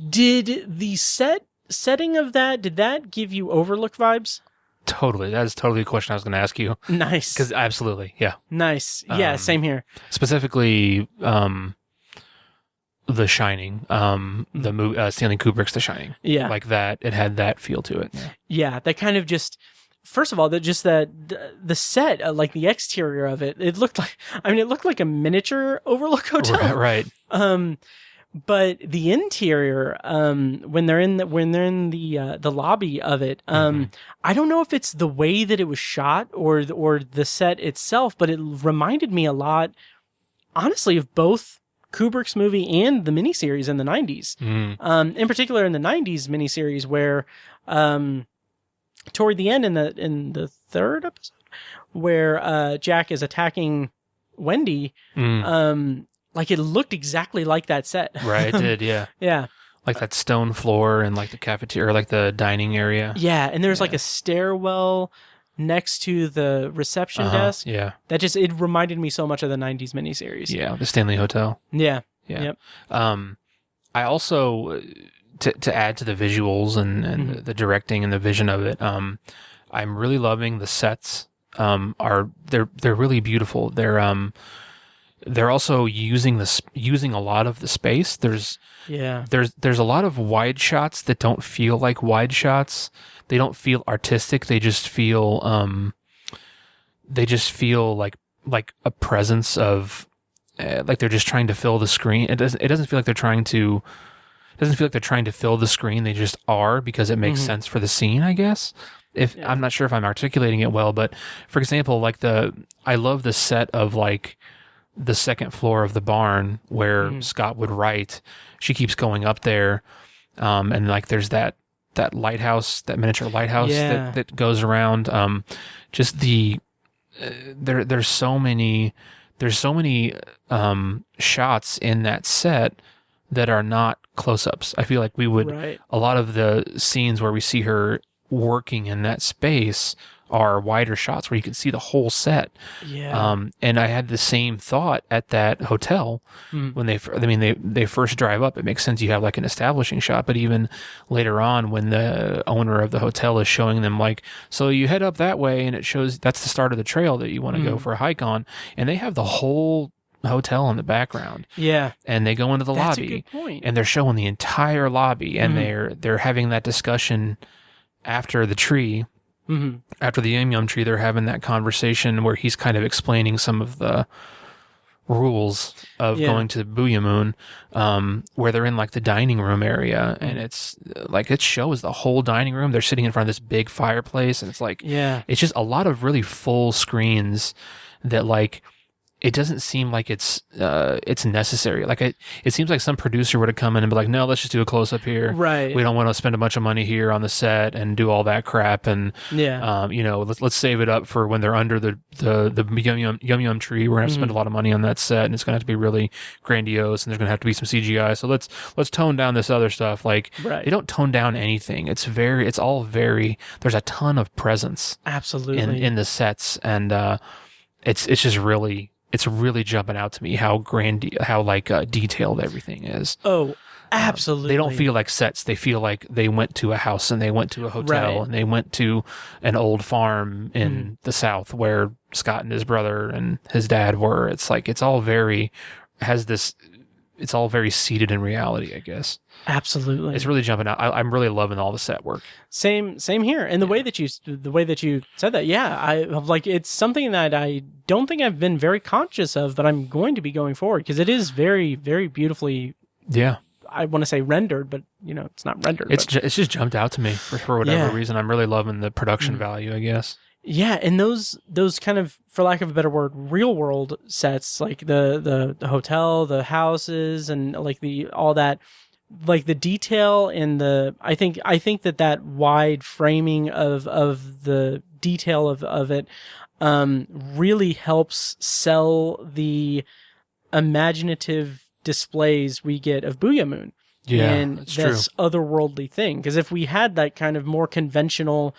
Did the setting of that, did that give you Overlook vibes? Totally. That is totally a question I was going to ask you. Nice. Because absolutely, yeah. Nice. Yeah, same here. Specifically, The Shining, the movie, Stanley Kubrick's The Shining. Yeah. Like that, it had that feel to it. Yeah, that kind of just, first of all, the set, like the exterior of it, it looked like a miniature Overlook hotel. Right. But the interior, when they're in the lobby of it, I don't know if it's the way that it was shot or the set itself, but it reminded me a lot, honestly, of both Kubrick's movie and the miniseries in the 90s. In particular, in the 90s miniseries, where toward the end in the third episode, where Jack is attacking Wendy, like it looked exactly like that set. Right, it did, yeah. Yeah. Like that stone floor and like the cafeteria, or like the dining area. Yeah, and there's like a stairwell next to the reception desk. Yeah. It reminded me so much of the 90s miniseries. Yeah, the Stanley Hotel. Yeah. Yeah. Yep. I also, to add to the visuals and the directing and the vision of it, I'm really loving the sets. They're really beautiful. They're also using a lot of the space. There's a lot of wide shots that don't feel like wide shots. They don't feel artistic. They just feel like a presence of like they're just trying to fill the screen. It doesn't feel like they're trying to fill the screen. They just are, because it makes sense for the scene, I guess. I'm not sure if I'm articulating it well, but for example, like I love the set of like the second floor of the barn where Scott would write. She keeps going up there, and like there's that lighthouse, that miniature lighthouse that goes around. Just there's so many shots in that set that are not close-ups. I feel like we would a lot of the scenes where we see her working in that space are wider shots where you can see the whole set. Yeah. And I had the same thought at that hotel when they first drive up. It makes sense you have like an establishing shot, but even later on when the owner of the hotel is showing them like, so you head up that way and it shows that's the start of the trail that you want to go for a hike on, and they have the whole hotel in the background. Yeah. And they go into the lobby. That's a good point. And they're showing the entire lobby, and they're having that discussion after the tree. After the Yum Yum tree, they're having that conversation where he's kind of explaining some of the rules of going to Booyah Moon, where they're in like the dining room area, and it's like it shows the whole dining room. They're sitting in front of this big fireplace, and it's like it's just a lot of really full screens that like it doesn't seem like it's necessary. Like it seems like some producer would have come in and be like, no, let's just do a close up here. Right. We don't want to spend a bunch of money here on the set and do all that crap. And let's save it up for when they're under the Yum Yum tree. We're gonna have to spend a lot of money on that set, and it's gonna have to be really grandiose, and there's gonna have to be some CGI. So let's tone down this other stuff. Like they don't tone down anything. It's all very. There's a ton of presence. Absolutely. In the sets, and it's just really. It's really jumping out to me how detailed everything is. Oh, absolutely. They don't feel like sets. They feel like they went to a house and they went to a hotel and they went to an old farm in the South where Scott and his brother and his dad were. It's like it's all very seated in reality, I guess. Absolutely. It's really jumping out. I'm really loving all the set work. Same here. And the way that you said that, it's something that I don't think I've been very conscious of, but I'm going to be going forward, because it is very, very beautifully. Yeah. I want to say rendered, but it's not rendered. It's just jumped out to me for whatever reason. I'm really loving the production value, I guess. Yeah, and those kind of, for lack of a better word, real world sets, like the hotel, the houses, and like all that, like the detail and I think that wide framing of the detail of it really helps sell the imaginative displays we get of Booyah Moon. Yeah, and this otherworldly thing. Because if we had that kind of more conventional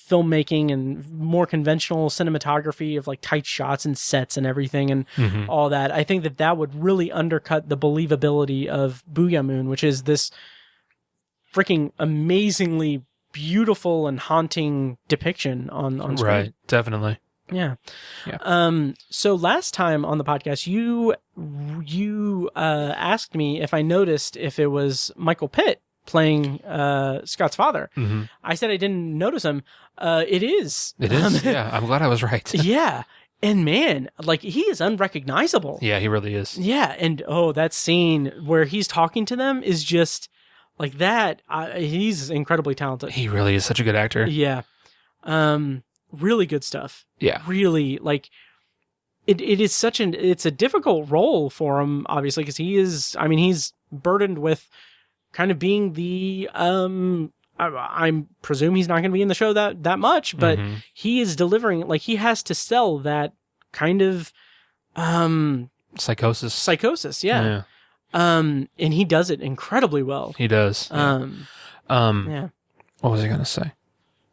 filmmaking and more conventional cinematography of like tight shots and sets and everything and all that, I think that would really undercut the believability of Booyah Moon, which is this freaking amazingly beautiful and haunting depiction on screen. Right, definitely. Yeah. So last time on the podcast, you asked me if I noticed if it was Michael Pitt playing Scott's father. Mm-hmm. I said I didn't notice him. It is. It is. Yeah, I'm glad I was right. Yeah. And man, like, he is unrecognizable. Yeah, he really is. Yeah. And that scene where he's talking to them is just like that. He's incredibly talented. He really is such a good actor. Yeah. Really good stuff. Yeah. Really, like, it is it's a difficult role for him, obviously, because he's burdened with kind of being the, I presume he's not going to be in the show that much, but he is delivering, like, he has to sell that kind of, psychosis. Yeah. And he does it incredibly well. He does. Yeah. What was I going to say?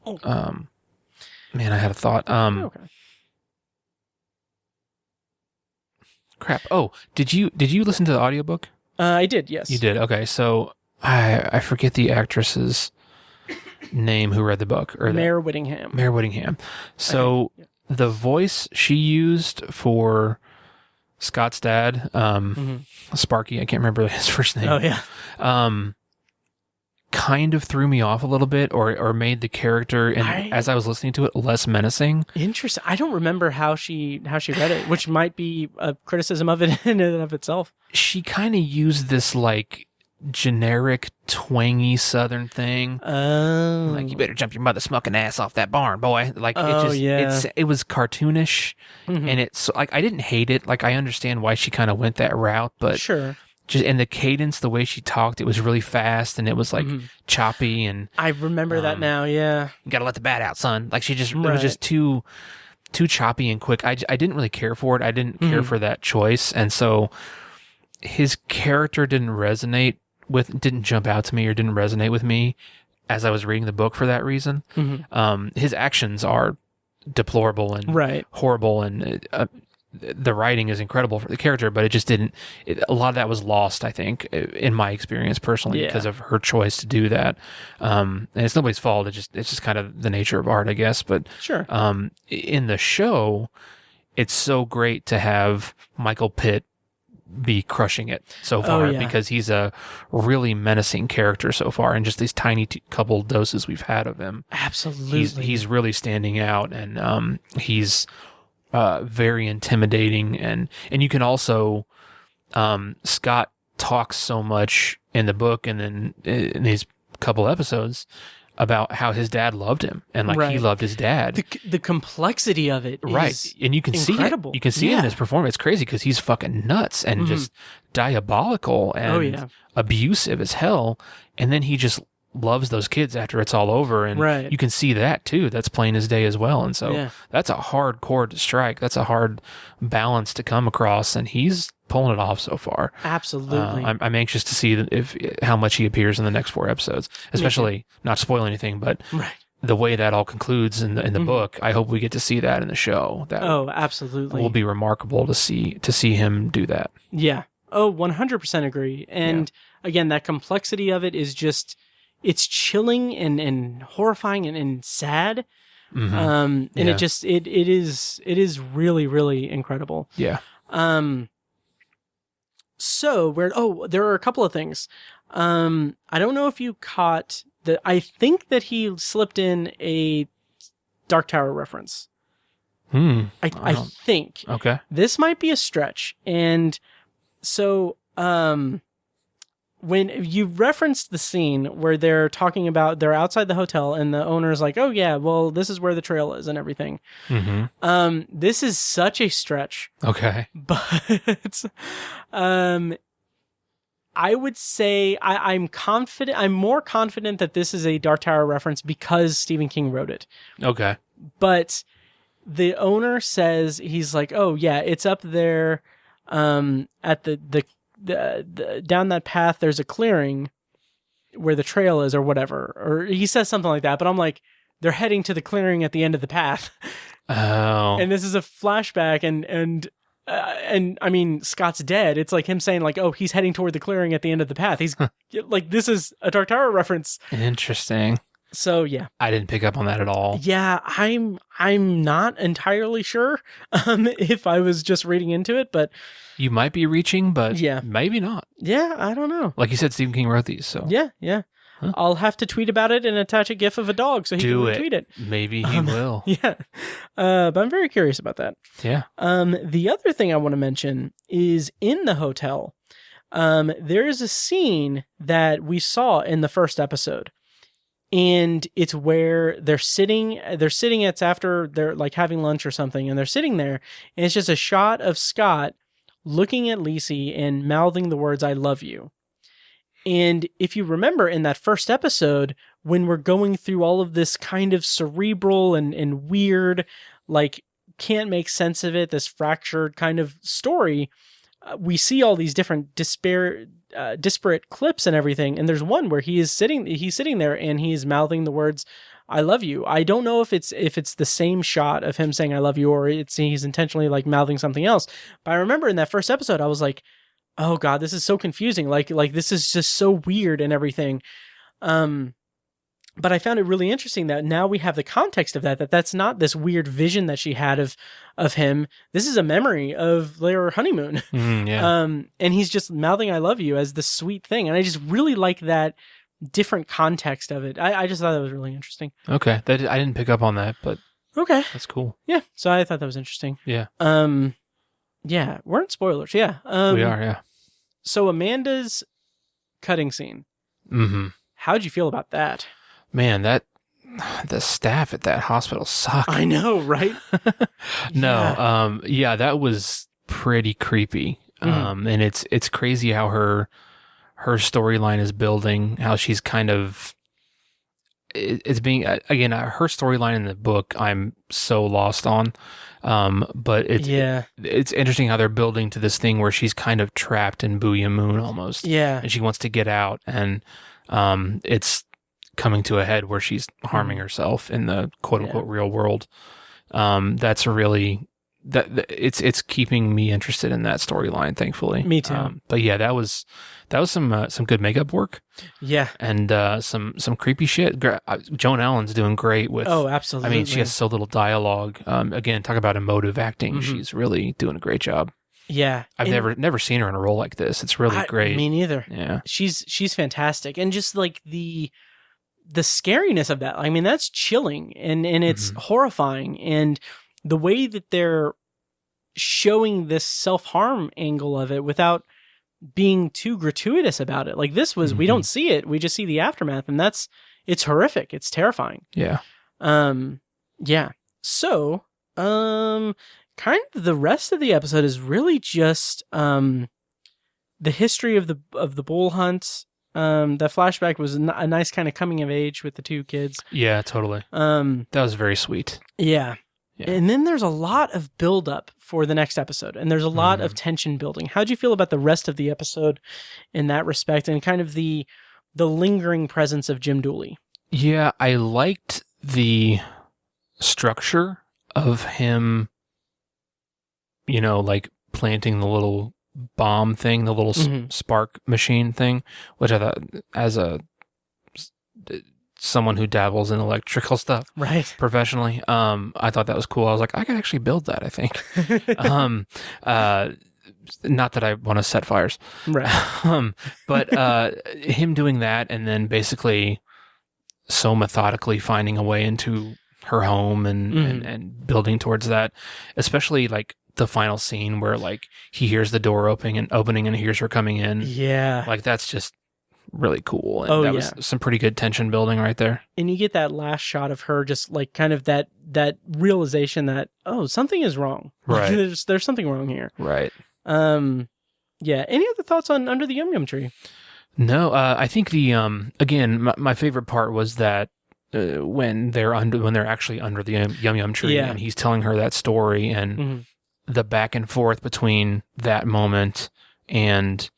Oh. Man, I had a thought. Okay. Crap. Oh, did you listen to the audiobook? I did, yes. You did. Okay. So I forget the actress's name who read the book, or Mare Whittingham. Mare Whittingham. So the voice she used for Scott's dad, Sparky, I can't remember his first name. Oh yeah. Kind of threw me off a little bit, or made the character, and as I was listening to it, less menacing. Interesting. I don't remember how she read it, which might be a criticism of it in and of itself. She kind of used this like generic twangy Southern thing. Oh, like, you better jump your mother smoking ass off that barn, boy. Like, it was cartoonish, and it's like, I didn't hate it. Like, I understand why she kind of went that route, but sure. Just, and the cadence, the way she talked, it was really fast, and it was like choppy, and I remember that now. Yeah, you gotta let the bat out, son. Like, it was just too choppy and quick. I didn't really care for it. I didn't care for that choice, and so his character didn't jump out to me, or didn't resonate with me as I was reading the book for that reason. His actions are deplorable and horrible, and the writing is incredible for the character, but it just didn't. A lot of that was lost, I think, in my experience personally, because of her choice to do that. And it's nobody's fault. It's just kind of the nature of art, I guess. But sure. In the show, it's so great to have Michael Pitt be crushing it so far, because he's a really menacing character so far, and just these tiny couple doses we've had of him. Absolutely, he's really standing out, and he's very intimidating, and you can also Scott talks so much in the book and then in these couple episodes about how his dad loved him, and like he loved his dad. The complexity of it is and you can incredible. see it. You can see it in his performance. It's crazy because he's fucking nuts and just diabolical and abusive as hell, and then he just loves those kids after it's all over, and you can see that too. That's plain as day as well, and so that's a hard chord to strike. That's a hard balance to come across, and he's pulling it off so far. Absolutely. I'm anxious to see how much he appears in the next 4 episodes, especially not spoil anything, but the way that all concludes in the book. I hope we get to see that in the show. That absolutely will be remarkable to see him do that. Yeah. Oh, 100% agree. And again, that complexity of it is just, it's chilling and horrifying and sad. And it is really, really incredible. Yeah. So there are a couple of things. I don't know if you caught that. I think that he slipped in a Dark Tower reference. I think. Okay. This might be a stretch. And so, when you referenced the scene where they're talking about, they're outside the hotel and the owner's like, oh yeah, well, this is where the trail is and everything. This is such a stretch. Okay. But, I would say I'm confident. I'm more confident that this is a Dark Tower reference because Stephen King wrote it. Okay. But the owner says, he's like, oh yeah, it's up there, at the down that path, there's a clearing where the trail is or whatever. Or he says something like that, but I'm like, they're heading to the clearing at the end of the path. Oh. And this is a flashback, and I mean, Scott's dead. It's like him saying like, oh, he's heading toward the clearing at the end of the path. He's like, this is a Dark Tower reference. Interesting. So yeah, I didn't pick up on that at all. Yeah, I'm not entirely sure if I was just reading into it, but you might be reaching, but maybe not. Yeah, I don't know. Like you said, Stephen King wrote these, so yeah. I'll have to tweet about it and attach a GIF of a dog so he can retweet it. Maybe he will. Yeah. But I'm very curious about that. Yeah. The other thing I want to mention is in the hotel, there is a scene that we saw in the first episode. And it's where they're sitting, it's after they're like having lunch or something, and they're sitting there, and it's just a shot of Scott looking at Lisey and mouthing the words, "I love you." And if you remember in that first episode, when we're going through all of this kind of cerebral and weird, like can't make sense of it, this fractured kind of story, we see all these different disparate clips and everything. And there's one where he's sitting there and he's mouthing the words, "I love you." I don't know if it's the same shot of him saying "I love you" or he's intentionally like mouthing something else. But I remember in that first episode, I was like, oh God, this is so confusing. Like this is just so weird and everything. But I found it really interesting that now we have the context of that's not this weird vision that she had of him. This is a memory of their honeymoon. And he's just mouthing "I love you" as the sweet thing. And I just really like that different context of it. I just thought that was really interesting. Okay. I didn't pick up on that, but okay, that's cool. Yeah. So I thought that was interesting. Yeah. Yeah. We're in spoilers. Yeah. We are. Yeah. So Amanda's cutting scene. Mm-hmm. How'd you feel about that? Man, the staff at that hospital suck. I know, right? No, that was pretty creepy. Mm-hmm. And it's crazy how her storyline is building, how she's kind of it's being again her storyline in the book I'm so lost on. But it's interesting how they're building to this thing where she's kind of trapped in Booyah Moon almost. Yeah. And she wants to get out, and it's coming to a head where she's harming herself in the quote unquote real world. That's really it's keeping me interested in that storyline, thankfully. Me too. But yeah, that was some good makeup work. Yeah. And some creepy shit. Joan Allen's doing great with. Oh, absolutely. I mean, she has so little dialogue. Again, talk about emotive acting. Mm-hmm. She's really doing a great job. Yeah. I've never seen her in a role like this. It's really great. Me neither. Yeah. She's fantastic. And just like the scariness of that. I mean, that's chilling and it's horrifying. And the way that they're showing this self-harm angle of it without being too gratuitous about it. Like this was, we don't see it. We just see the aftermath, and it's horrific. It's terrifying. Yeah. Yeah. So, kind of the rest of the episode is really just, the history of the bull hunt. That flashback was a nice kind of coming of age with the two kids. Yeah, totally. That was very sweet. Yeah. And then there's a lot of buildup for the next episode, and there's a lot of tension building. How'd you feel about the rest of the episode in that respect, and kind of the lingering presence of Jim Dooley? Yeah, I liked the structure of him, like planting the little bomb thing, the little spark machine thing, which I thought, as someone who dabbles in electrical stuff professionally, I thought that was cool. I was like, I could actually build that, I think. Not that I want to set fires. Right. But him doing that, and then basically so methodically finding a way into her home and building towards that, especially like the final scene where like he hears the door opening and hears her coming in. Yeah. Like that's just really cool. And that was some pretty good tension building right there. And you get that last shot of her just like kind of that realization that, oh, something is wrong. Right. There's something wrong here. Right. Yeah. Any other thoughts on Under the Yum Yum Tree? No, I think the again, my favorite part was that when they're actually under the Yum Yum Tree and he's telling her that story and the back and forth between that moment and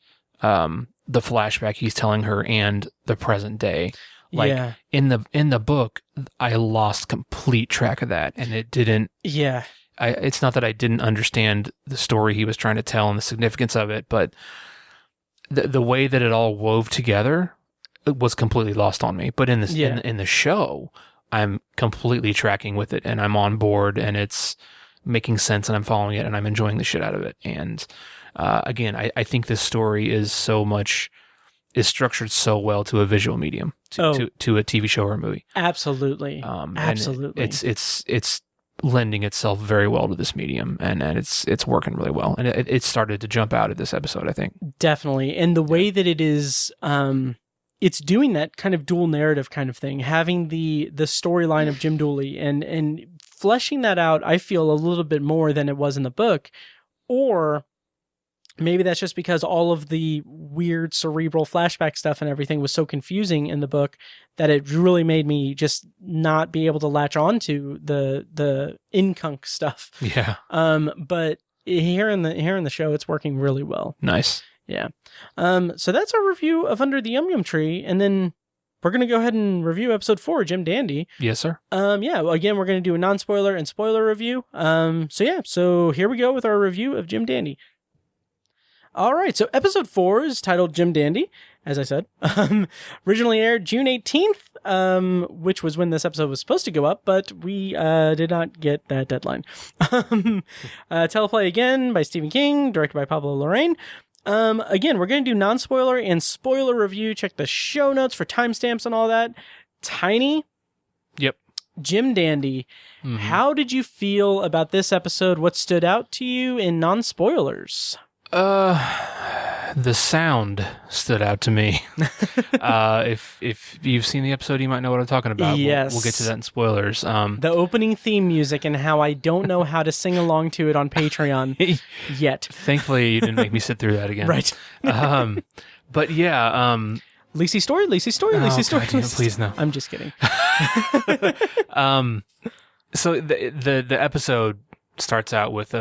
the flashback he's telling her and the present day. Like in the book, I lost complete track of that, and it didn't. Yeah. It's not that I didn't understand the story he was trying to tell and the significance of it, but the way that it all wove together was completely lost on me. But in this in the show, I'm completely tracking with it, and I'm on board, and it's making sense, and I'm following it, and I'm enjoying the shit out of it. And again, I think this story is so much is structured so well to a visual medium, to a TV show or a movie. Absolutely. Absolutely. It's lending itself very well to this medium, and it's working really well. And it started to jump out at this episode, I think. Definitely. And the way that it is, it's doing that kind of dual narrative kind of thing, having the storyline of Jim Dooley and fleshing that out, I feel, a little bit more than it was in the book. Or maybe that's just because all of the weird cerebral flashback stuff and everything was so confusing in the book that it really made me just not be able to latch on to the in-kunk stuff. Yeah. But here in the show, it's working really well. Nice. Yeah. So that's our review of Under the Yum Yum Tree, and then we're going to go ahead and review episode 4, Jim Dandy. Yes, sir. Yeah, well, again, we're going to do a non-spoiler and spoiler review. So here we go with our review of Jim Dandy. All right, so episode 4 is titled Jim Dandy, as I said. Originally aired June 18th, which was when this episode was supposed to go up, but we did not get that deadline. Teleplay again by Stephen King, directed by Pablo Larraín. Again, we're going to do non-spoiler and spoiler review. Check the show notes for timestamps and all that. Tiny. Yep. Jim Dandy. Mm-hmm. How did you feel about this episode? What stood out to you in non-spoilers? The sound stood out to me. If you've seen the episode, you might know what I'm talking about. Yes. We'll get to that in spoilers. The opening theme music and how I don't know how to sing along to it on Patreon yet. Thankfully, you didn't make me sit through that again. Right. But yeah. Lisey story. God, please no. I'm just kidding. So the episode starts out with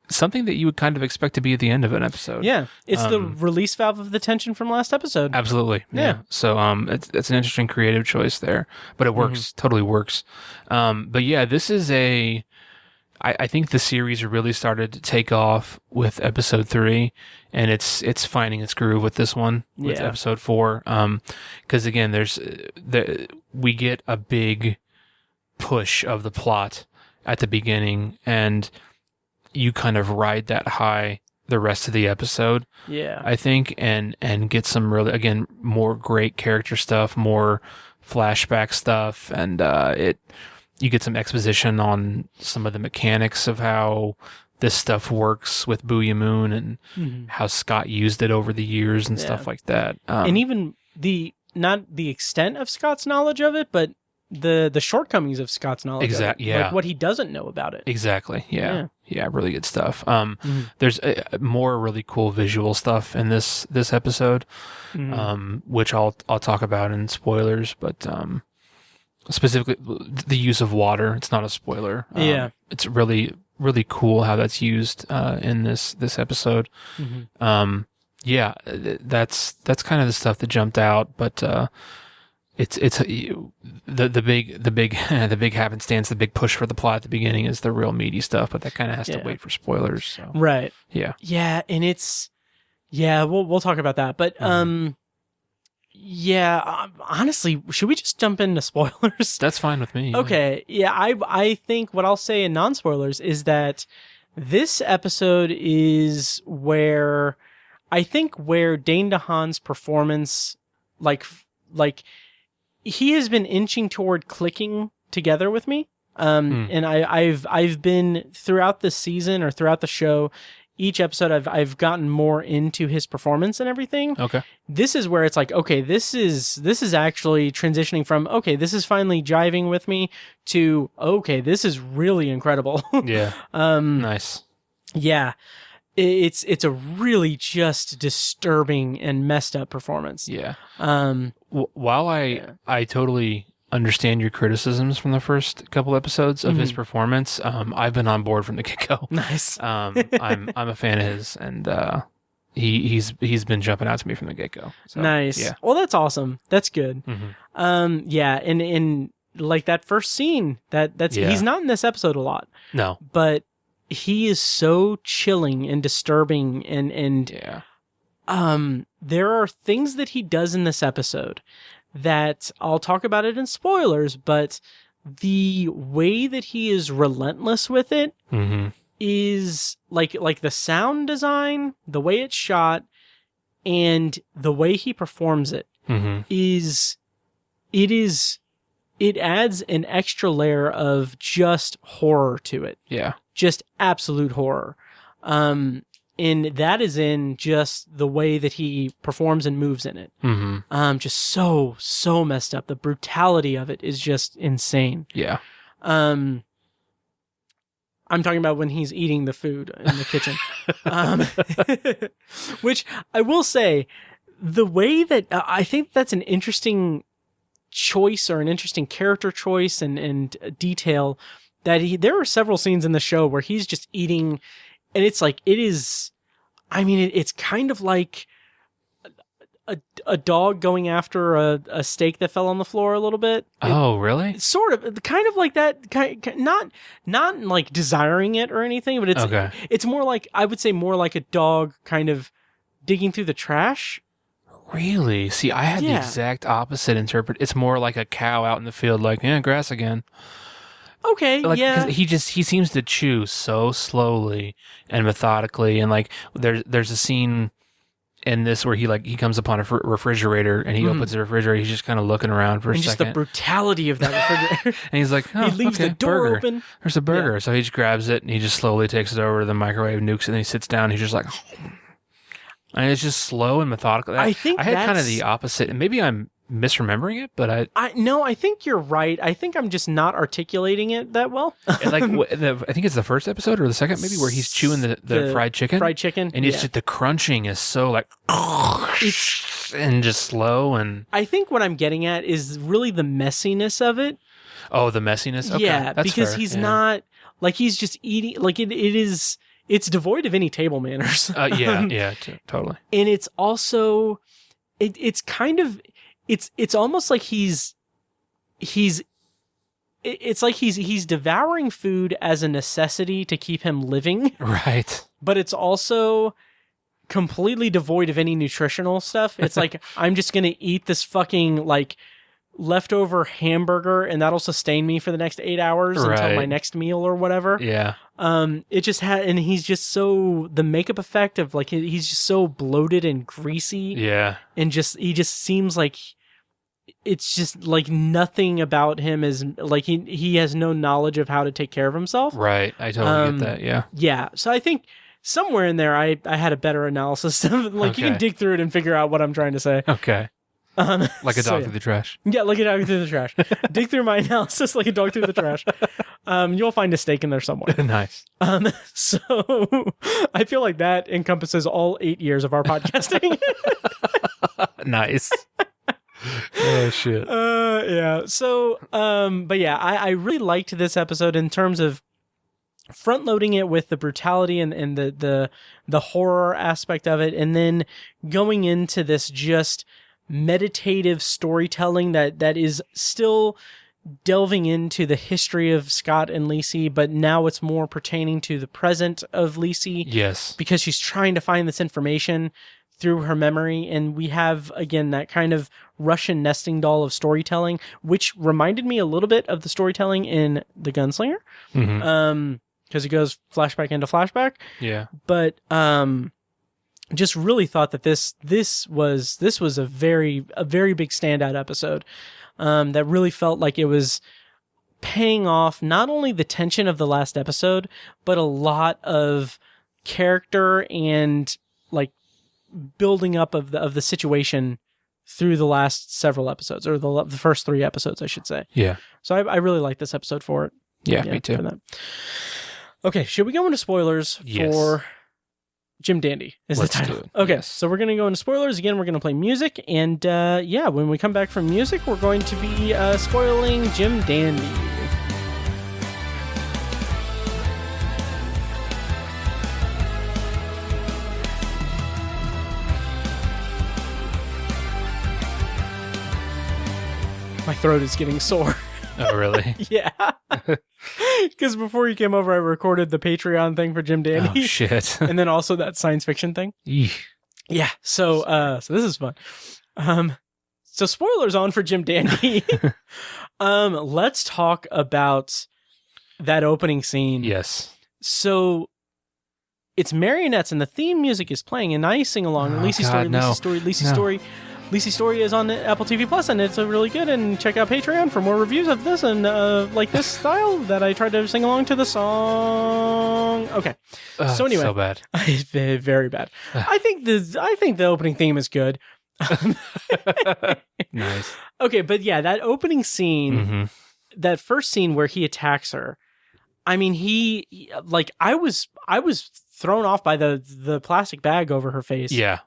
something that you would kind of expect to be at the end of an episode. Yeah, it's the release valve of the tension from last episode. Absolutely. Yeah. So it's an interesting creative choice there, but it works. Totally works. But yeah, this is I think the series really started to take off with episode 3, and it's finding its groove with this one, with episode 4. Because again, we get a big push of the plot at the beginning, and you kind of ride that high the rest of the episode. Yeah. I think, and get some really, again, more great character stuff, more flashback stuff, and you get some exposition on some of the mechanics of how this stuff works with Booyah Moon and how Scott used it over the years and stuff like that. And even not the extent of Scott's knowledge of it, but the shortcomings of Scott's knowledge of it. Yeah. Like what he doesn't know about it. Exactly. Yeah, really good stuff. There's more really cool visual stuff in this episode, which I'll talk about in spoilers, but specifically the use of water. It's not a spoiler. It's really, really cool how that's used in this episode. That's kind of the stuff that jumped out, but it's the big happenstance, the big push for the plot at the beginning is the real meaty stuff, but that kind of has to wait for spoilers. So. Right. Yeah. Yeah, and we'll talk about that, but honestly, should we just jump into spoilers? That's fine with me. Okay. Yeah, I think what I'll say in non-spoilers is that this episode is where Dane DeHaan's performance, like he has been inching toward clicking together with me. And I've been throughout the season or throughout the show, each episode I've gotten more into his performance and everything. Okay. This is where it's like, okay, this is actually transitioning from, okay, this is finally jiving with me to, okay, this is really incredible. Yeah. Nice. Yeah. It's a really just disturbing and messed up performance. Yeah. While I totally understand your criticisms from the first couple episodes of his performance, I've been on board from the get-go. Nice. I'm a fan of his, and he's been jumping out to me from the get-go. So, nice. Yeah. Well, that's awesome. That's good. Yeah, and like that first scene, he's not in this episode a lot. No. But he is so chilling and disturbing, and there are things that he does in this episode that I'll talk about it in spoilers, but the way that he is relentless with it is like the sound design, the way it's shot, and the way he performs it it adds an extra layer of just horror to it. Yeah. Just absolute horror. And that is in just the way that he performs and moves in it. Just so messed up. The brutality of it is just insane. Yeah. I'm talking about when he's eating the food in the kitchen. Which I will say, the way that I think that's an interesting choice or an interesting character choice and detail that there are several scenes in the show where he's just eating, and it's like, it's kind of like a dog going after a steak that fell on the floor a little bit. Oh, really? Sort of, kind of like that. Not like desiring it or anything, but it's more like, I would say more like a dog kind of digging through the trash. Really? See, I had the exact opposite interpret. It's more like a cow out in the field, like, grass again. Okay, like, yeah. He seems to chew so slowly and methodically, and like there's a scene in this where he comes upon a refrigerator and he opens the refrigerator. He's just kind of looking around for a second. Just the brutality of that refrigerator. And he's like, he leaves the door burger. open. There's a burger. Yeah. So he just grabs it and he just slowly takes it over to the microwave, nukes it, and he sits down. And he's just like, and it's just slow and methodical. I had kind of the opposite, and maybe I'm misremembering it, but I think you're right. I think I'm just not articulating it that well. Like I think it's the first episode or the second, maybe, where he's chewing the fried chicken. Fried chicken, and it's just the crunching is so like, and just slow. And I think what I'm getting at is really the messiness of it. Oh, the messiness. Okay, yeah, that's because fair. He's not like he's just eating like it is. It's devoid of any table manners. Totally. And it's also, it's kind of. It's almost like he's devouring food as a necessity to keep him living. Right. But it's also completely devoid of any nutritional stuff. It's like, I'm just going to eat this fucking like leftover hamburger and that'll sustain me for the next 8 hours until my next meal or whatever. Yeah. It just and he's just so, the makeup effect of like, he's just so bloated and greasy. Yeah. And he just seems like, it's just like nothing about him is like he has no knowledge of how to take care of himself. Right. I totally get that. Yeah. Yeah. So I think somewhere in there, I had a better analysis of like, you can dig through it and figure out what I'm trying to say. Okay. Like a dog through the trash. Yeah, like a dog through the trash. Dig through my analysis like a dog through the trash. You'll find a steak in there somewhere. Nice. So I feel like that encompasses all 8 years of our podcasting. Nice. Oh shit. Yeah. So, but yeah, I really liked this episode in terms of front loading it with the brutality and the horror aspect of it, and then going into this just meditative storytelling that is still delving into the history of Scott and Lisey, but now it's more pertaining to the present of Lisey. Yes. Because she's trying to find this information through her memory, and we have, again, that kind of Russian nesting doll of storytelling, which reminded me a little bit of the storytelling in The Gunslinger. Because it goes flashback into flashback. Yeah. But just really thought that this was a very big standout episode that really felt like it was paying off not only the tension of the last episode, but a lot of character and like building up of the situation through the last several episodes, or the first 3 episodes, I should say. Yeah. So I really like this episode for it. Yeah, me too. For that. Okay, should we go into spoilers for Jim Dandy is Let's the title. do it. Okay, Yes. So we're going to go into spoilers. Again, we're going to play music. And when we come back from music, we're going to be spoiling Jim Dandy. My throat is getting sore. Oh, really? Yeah. Because before you came over, I recorded the Patreon thing for Jim Dandy. Oh, shit. And then also that science fiction thing. Eesh. Yeah. So this is fun. So spoilers on for Jim Dandy. Let's talk about that opening scene. Yes. So it's marionettes and the theme music is playing, and I sing along. Lisey's Story is on Apple TV Plus, and it's really good. And check out Patreon for more reviews of this and like this style that I tried to sing along to the song. Okay, so anyway, so bad, very bad. I think the opening theme is good. Nice. Okay, but yeah, that opening scene, that first scene where he attacks her. I mean, I was thrown off by the plastic bag over her face. Yeah.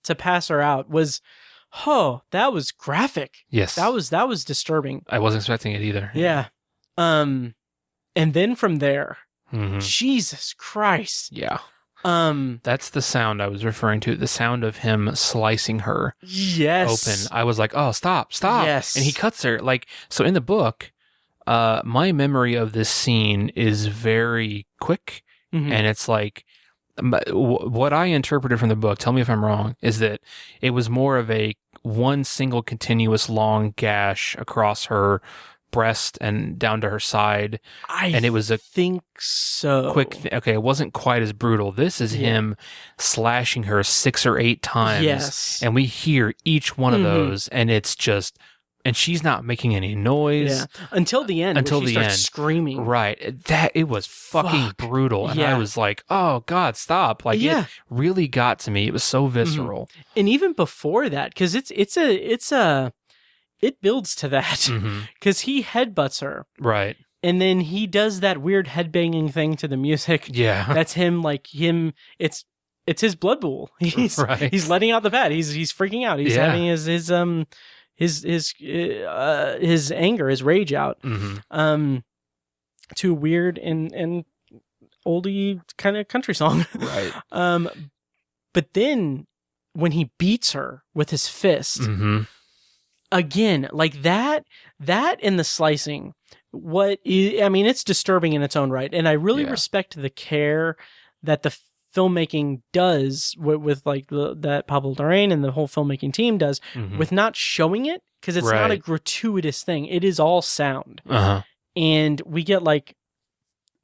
To pass her out that was graphic. Yes. That was disturbing. I wasn't expecting it either. Yeah. And then from there, Jesus Christ. Yeah. That's the sound I was referring to. The sound of him slicing her open. I was like, oh, stop. Yes. And he cuts her. So in the book, my memory of this scene is very quick. And it's like, what I interpreted from the book, tell me if I'm wrong, is that it was more of a one single continuous long gash across her breast and down to her side. And it was think so. Quick. Okay, it wasn't quite as brutal. This is him slashing her 6 or 8 times. Yes. And we hear each one of those, and it's just... And she's not making any noise. Yeah. Until the end. Until she starts screaming. Right. It was fucking brutal. And I was like, oh, God, stop. It really got to me. It was so visceral. And even before that, because it builds to that. Because he headbutts her. Right. And then he does that weird headbanging thing to the music. Yeah. That's him, it's his blood pool. He's letting out the bat. He's freaking out. He's having his anger, his rage out, to weird and oldie kind of country song. Right. But then when he beats her with his fist, again, like that and the slicing, it's disturbing in its own right. And I really respect the care that the filmmaking does with that Pablo Larraín and the whole filmmaking team does with not showing it, because it's not a gratuitous thing. It is all sound. And we get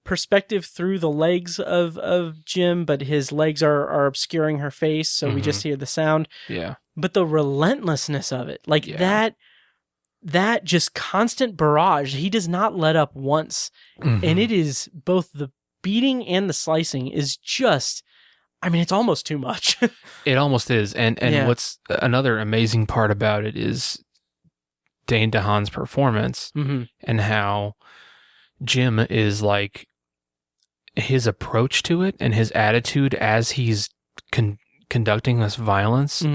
perspective through the legs of Jim, but his legs are obscuring her face, so we just hear the sound. Yeah. But the relentlessness of it, that just constant barrage, he does not let up once. And it is both the beating and the slicing is just, it's almost too much. It almost is. And what's another amazing part about it is Dane DeHaan's performance and how Jim is his approach to it and his attitude as he's conducting this violence.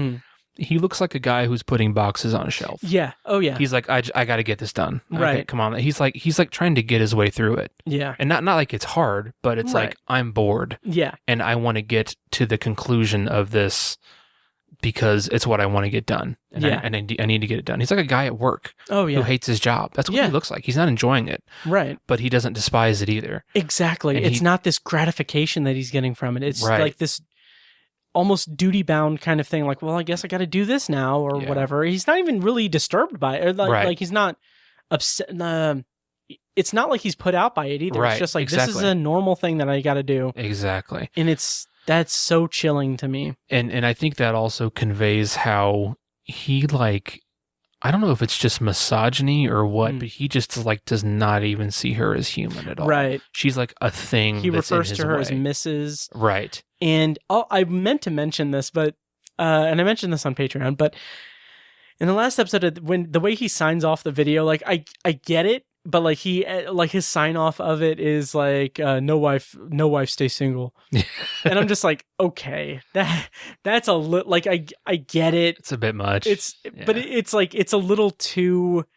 He looks like a guy who's putting boxes on a shelf. Yeah. Oh, yeah. He's like, I got to get this done. Right. Okay, come on. He's like trying to get his way through it. Yeah. And not like it's hard, but it's like, I'm bored. Yeah. And I want to get to the conclusion of this because it's what I want to get done. And I need to get it done. He's like a guy at work who hates his job. That's what he looks like. He's not enjoying it. Right. But he doesn't despise it either. Exactly. And it's not this gratification that he's getting from it. It's like this almost duty-bound kind of thing, well, I guess I got to do this now, or whatever. He's not even really disturbed by it. Like he's not upset. It's not like he's put out by it either. It's just like, this is a normal thing that I got to do. Exactly. And that's so chilling to me. And I think that also conveys how he, I don't know if it's just misogyny or what, but he just does not even see her as human at all. Right. She's like a thing. He refers to her as Mrs. Right. And I meant to mention this, but and I mentioned this on Patreon, but in the last episode, when the way he signs off the video, I get it, but he his sign off of it is no wife, stay single. And I'm just like, okay, that's a little, I get it. It's a bit much. But it's it's a little too.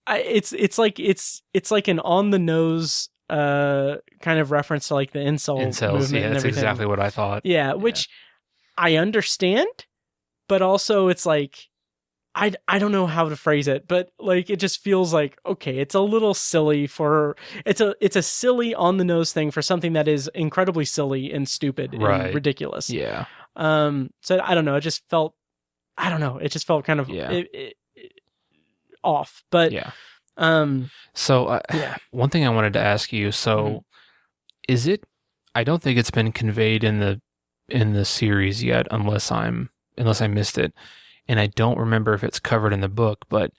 It's like an on the nose kind of reference to the incels movement. Yeah, that's exactly what I thought. Yeah, which I understand, but also it's I don't know how to phrase it, but it just feels okay, it's a little silly it's a silly on the nose thing for something that is incredibly silly and stupid and ridiculous. Yeah. So I don't know, it just felt kind of off, but So one thing I wanted to ask you, is it I don't think it's been conveyed in the series yet, unless I missed it, and I don't remember if it's covered in the book. But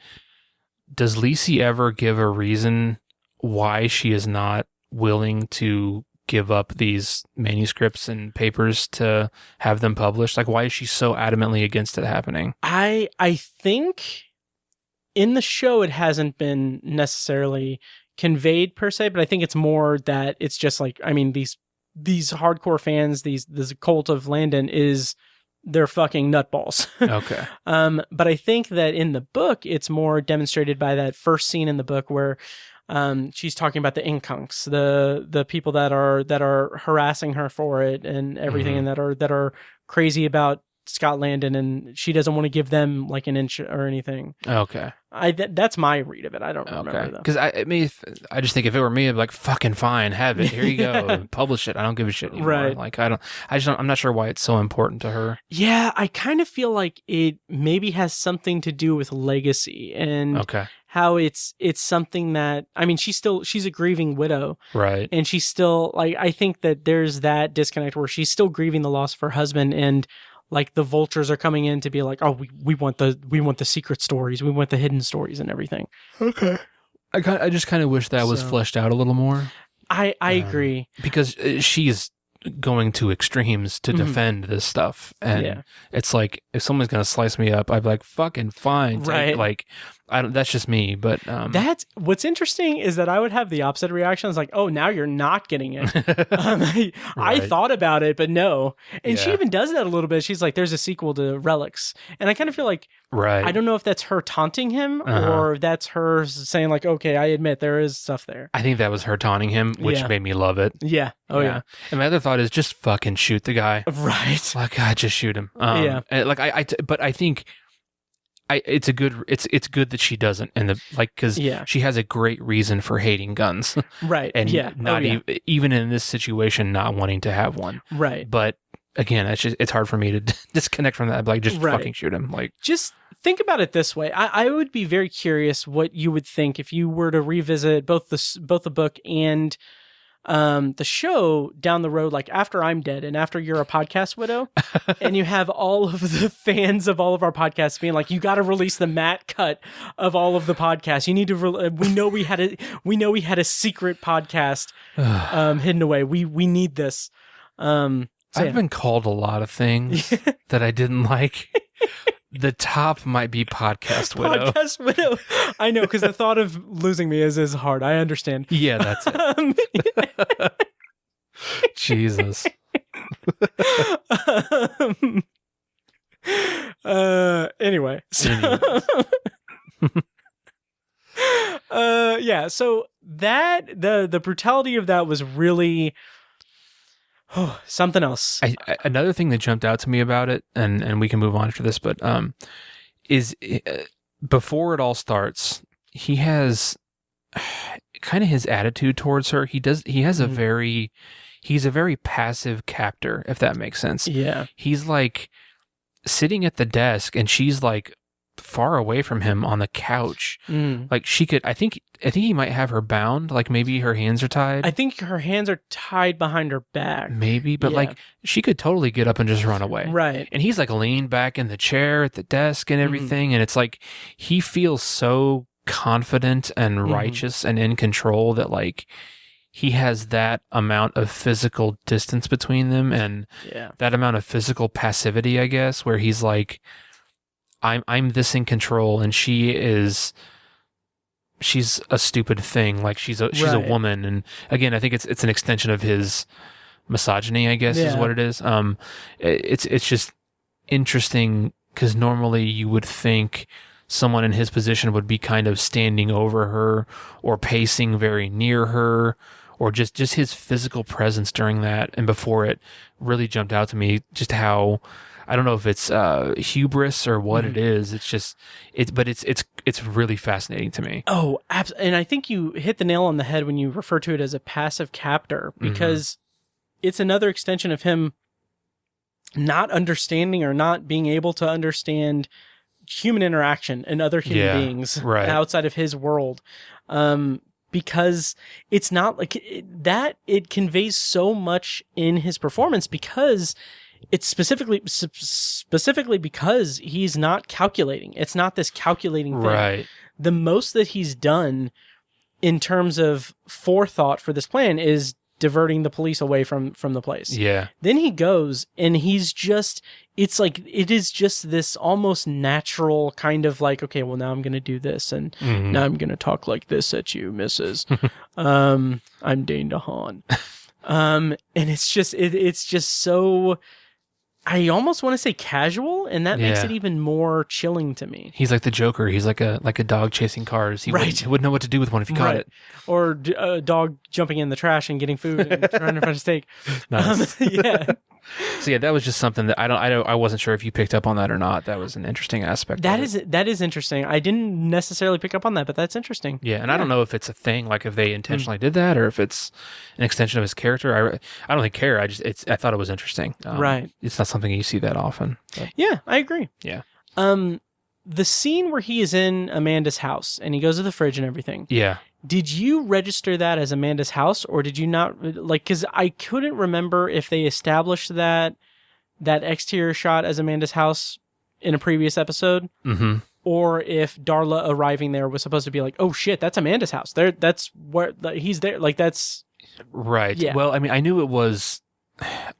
does Lisey ever give a reason why she is not willing to give up these manuscripts and papers to have them published? Like, why is she so adamantly against it happening? I think in the show it hasn't been necessarily conveyed per se, but I think it's more that it's just like, I mean, these hardcore fans, this cult of Landon they're fucking nutballs. Okay. But I think that in the book it's more demonstrated by that first scene in the book where she's talking about the inkunks, the people that are harassing her for it and everything, and that are crazy about Scott Landon, and she doesn't want to give them like an inch or anything. Okay. That's my read of it. I don't remember though. Because I just think if it were me, I'd be like, fucking fine, have it. Here you go. Publish it. I don't give a shit anymore. Right. Like, I'm not sure why it's so important to her. Yeah, I kind of feel like it maybe has something to do with legacy and how it's something that, I mean, she's a grieving widow. Right. And she's still like, I think that there's that disconnect where she's still grieving the loss of her husband, and like the vultures are coming in to be like, oh, we want the secret stories, we want the hidden stories and everything. Okay. I just kind of wish that was fleshed out a little more. I agree, because she's going to extremes to defend this stuff, and it's like, if someone's gonna slice me up, I'd be like, fucking fine, right? Like, I don't. That's just me, but that's what's interesting is that I would have the opposite reaction. It's like, oh, now you're not getting it. I thought about it, but no. And she even does that a little bit. She's like, there's a sequel to Relics, and I kind of feel like, I don't know if that's her taunting him or that's her saying like, okay, I admit there is stuff there. I think that was her taunting him, which made me love it. Yeah. Oh yeah. And my other thought is just fucking shoot the guy. Right. Like, God, just shoot him. Like but I think. It's good that she doesn't, and because she has a great reason for hating guns, right? And not even in this situation, not wanting to have one, right? But again, it's hard for me to disconnect from that. Like, just fucking shoot him. Like, just think about it this way. I would be very curious what you would think if you were to revisit both the book and the show down the road, like after I'm dead and after you're a podcast widow, and you have all of the fans of all of our podcasts being like, you got to release the Matt cut of all of the podcasts. You need to. We know we had a secret podcast hidden away. We need this. I've been called a lot of things that I didn't like. The top might be podcast widow. Podcast widow. I know, because the thought of losing me is hard. I understand. Yeah, that's it. Jesus. Anyway. So that the brutality of that was really something else. Another thing that jumped out to me about it, and we can move on after this, but is before it all starts, he has kind of his attitude towards her. He's a very passive captor, if that makes sense. Yeah. He's like sitting at the desk, and she's like far away from him on the couch. Like, she could, I think he might have her bound, like maybe her hands are tied. I think her hands are tied behind her back, maybe, but like she could totally get up and just run away, right? And he's like leaned back in the chair at the desk and everything, and it's like he feels so confident and righteous and in control that like he has that amount of physical distance between them, and that amount of physical passivity, I guess, where he's like, I'm this in control, and she's a stupid thing. Like, she's a woman. And again, I think it's an extension of his misogyny, I guess, is what it is. It's just interesting, because normally you would think someone in his position would be kind of standing over her or pacing very near her, or just his physical presence during that. And before, it really jumped out to me just how, I don't know if it's hubris or what it is. It's just it's really fascinating to me. Oh, and I think you hit the nail on the head when you refer to it as a passive captor, because it's another extension of him not understanding or not being able to understand human interaction and other human beings outside of his world. because it's not like that. It conveys so much in his performance because it's specifically because he's not calculating. It's not this calculating thing. Right. The most that he's done in terms of forethought for this plan is diverting the police away from the place. Yeah. Then he goes and he's just, it's like, it is just this almost natural kind of like, okay, well now I'm going to do this and now I'm going to talk like this at you, Mrs. I'm Dane DeHaan. And it's just so, I almost want to say casual, and that makes it even more chilling to me. He's like the Joker. He's like a dog chasing cars. He wouldn't know what to do with one if he caught it. Or a dog jumping in the trash and getting food and trying to find a steak. Nice. Yeah. So yeah, that was just something that I wasn't sure if you picked up on that or not. That was an interesting aspect. That is interesting. I didn't necessarily pick up on that, but that's interesting. Yeah, and I don't know if it's a thing, like if they intentionally did that, or if it's an extension of his character. I don't think care. I thought it was interesting. Right. It's not something you see that often. But. Yeah, I agree. Yeah. The scene where he is in Amanda's house and he goes to the fridge and everything. Yeah. Did you register that as Amanda's house, or did you not? Like, because I couldn't remember if they established that exterior shot as Amanda's house in a previous episode, or if Darla arriving there was supposed to be like, oh shit, that's Amanda's house. That's where he's there. Like that's right. Yeah. Well, I mean, I knew it was.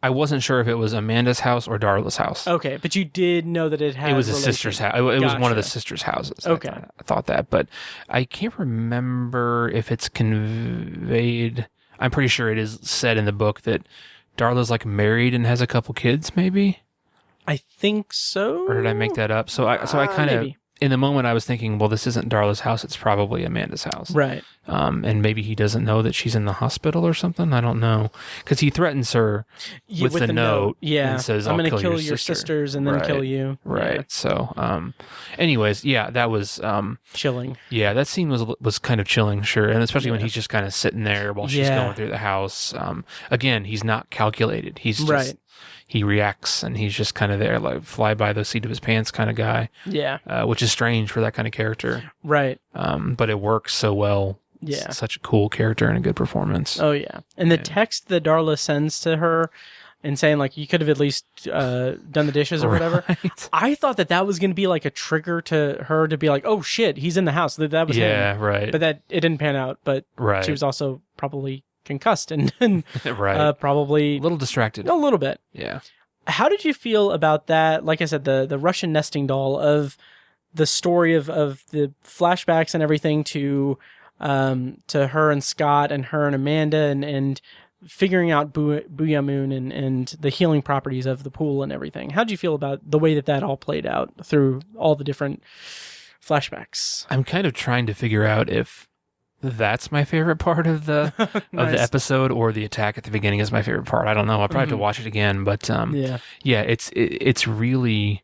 I wasn't sure if it was Amanda's house or Darla's house. Okay, but you did know that it had. It was a sister's house. It was one of the sisters' houses. Okay, I thought that, but I can't remember if it's conveyed. I'm pretty sure it is said in the book that Darla's like married and has a couple kids. Maybe. I think so. Or did I make that up? So I kind of. In the moment, I was thinking, well, this isn't Darla's house. It's probably Amanda's house. Right. And maybe he doesn't know that she's in the hospital or something. I don't know. Because he threatens her with the note. Yeah. And says, I'm going to kill your sisters and then kill you. Right. Yeah. So, anyways, yeah, that was... chilling. Yeah, that scene was kind of chilling, sure. And especially when he's just kind of sitting there while she's going through the house. Again, he's not calculated. He's just... Right. He reacts and he's just kind of there, like fly by the seat of his pants kind of guy. Yeah. Which is strange for that kind of character. Right. But it works so well. Yeah. It's such a cool character and a good performance. Oh, yeah. And the text that Darla sends to her and saying, like, you could have at least done the dishes or whatever. I thought that was going to be like a trigger to her to be like, oh, shit, he's in the house. That was him. Yeah, right. But that it didn't pan out. But she was also probably concussed and probably a little distracted. A little bit. Yeah. How did you feel about that? Like I said, the Russian nesting doll of the story of the flashbacks and everything to her and Scott and her and Amanda and figuring out Booyah Moon and the healing properties of the pool and everything. How did you feel about the way that all played out through all the different flashbacks? I'm kind of trying to figure out if that's my favorite part of the Nice. of the episode, or the attack at the beginning is my favorite part. I don't know. I'll probably have to watch it again, but it's really,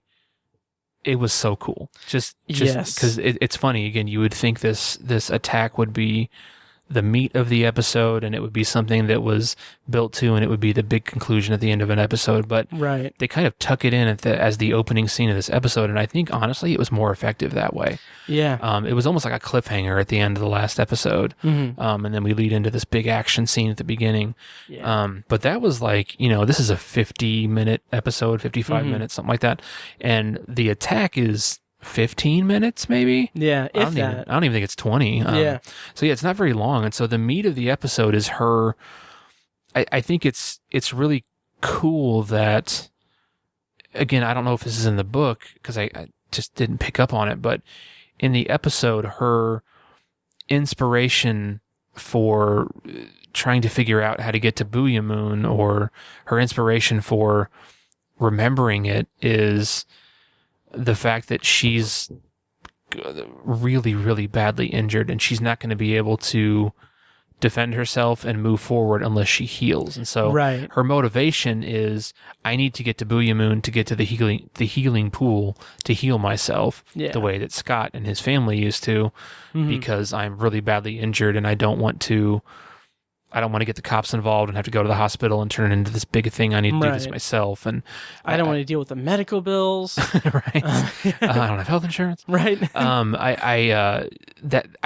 it was so cool. Just because it's funny. Again, you would think this attack would be the meat of the episode, and it would be something that was built to, and it would be the big conclusion at the end of an episode. But they kind of tuck it in as the opening scene of this episode, and I think honestly it was more effective that way. Yeah. It was almost like a cliffhanger at the end of the last episode, and then we lead into this big action scene at the beginning. Yeah. But that was like, this is a 50-minute episode, 55 minutes, something like that, and the attack is 15 minutes maybe. Yeah, I don't even think it's 20. So yeah, it's not very long, and so the meat of the episode is her. I think it's really cool that, again, I don't know if this is in the book because I just didn't pick up on it, but in the episode, her inspiration for trying to figure out how to get to Booyah Moon, or her inspiration for remembering it, is the fact that she's really, really badly injured and she's not going to be able to defend herself and move forward unless she heals. And so her motivation is, I need to get to Booyah Moon to get to the healing pool to heal myself the way that Scott and his family used to, because I'm really badly injured and I don't want to get the cops involved and have to go to the hospital and turn it into this big thing. I need to do this myself. And I don't want to deal with the medical bills. Right. I don't have health insurance. Right. I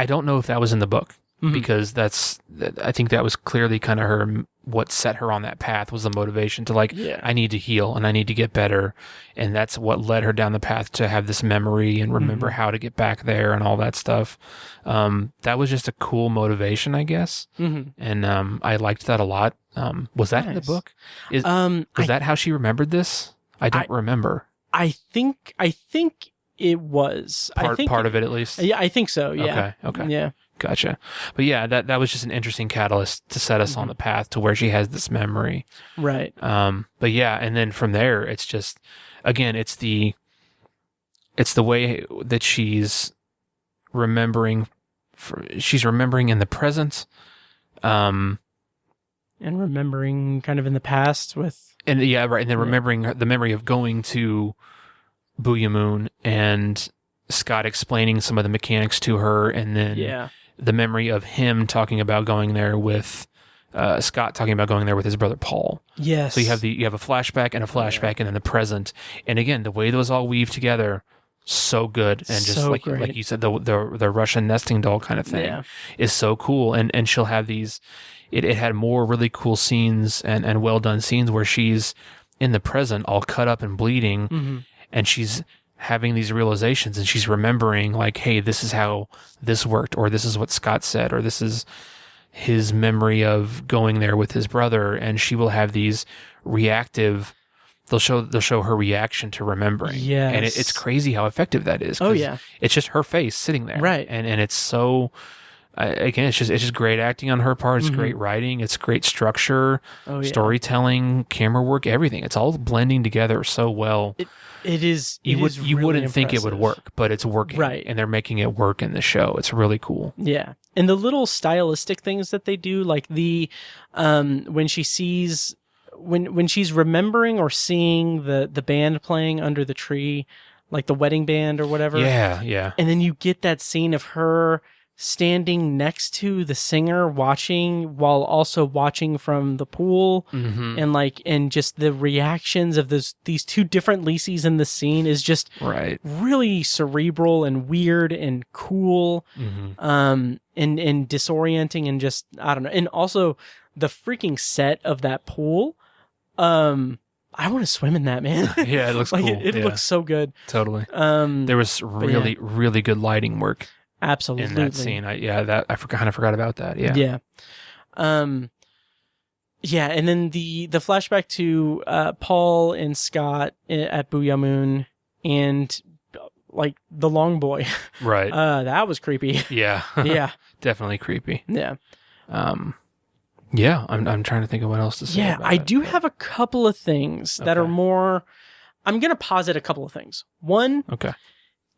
don't know if that was in the book. because I think that was clearly kind of what set her on that path was the motivation to I need to heal and I need to get better. And that's what led her down the path to have this memory and remember how to get back there and all that stuff. That was just a cool motivation, I guess. And I liked that a lot. Was that in the book? Was that how she remembered this? I don't remember. I think it was. Part of it, at least? Yeah, I think so, yeah. Okay. Yeah. Gotcha. But yeah, that was just an interesting catalyst to set us on the path to where she has this memory. Right. But yeah, and then from there, it's just, again, it's the way that she's remembering in the present. And remembering kind of in the past with... And yeah, right. And then remembering the memory of going to Booyah Moon and Scott explaining some of the mechanics to her, and then the memory of him talking about going there with Scott talking about going there with his brother Paul. Yes. So you have a flashback and a flashback and then the present. And again, the way those all weave together, so good. And just so like you said, the Russian nesting doll kind of thing is so cool. And she'll have these. It had more really cool scenes and well done scenes where she's in the present, all cut up and bleeding, and she's having these realizations and she's remembering hey, this is how this worked, or this is what Scott said, or this is his memory of going there with his brother. And she will have these reactive, they'll show her reaction to remembering. Yes. And it's crazy how effective that is. Oh yeah. It's just her face sitting there. Right. And it's so, again, it's just great acting on her part. It's great writing. It's great structure, storytelling, camera work, everything. It's all blending together so well. It is. You really wouldn't think it impressive. would work, but it's working. Right. And they're making it work in the show. It's really cool. Yeah. And the little stylistic things that they do, like the when she sees when she's remembering or seeing the band playing under the tree, like the wedding band or whatever. Yeah, yeah. And then you get that scene of her standing next to the singer watching while also watching from the pool, and just the reactions of these two different Liseys in the scene is just really cerebral and weird and cool, and disorienting, and just, I don't know. And also the freaking set of that pool, I want to swim in that, man. Yeah, it looks cool. It looks so good. Totally. There was really good lighting work. Absolutely. In that scene. I kind of forgot about that. Yeah. Yeah. Yeah. And then the flashback to Paul and Scott at Booyah Moon and the long boy. Right. That was creepy. Yeah. Yeah. Definitely creepy. Yeah. Yeah. I'm trying to think of what else to say. Yeah. I do have a couple of things that are more. I'm going to posit a couple of things. One. Okay.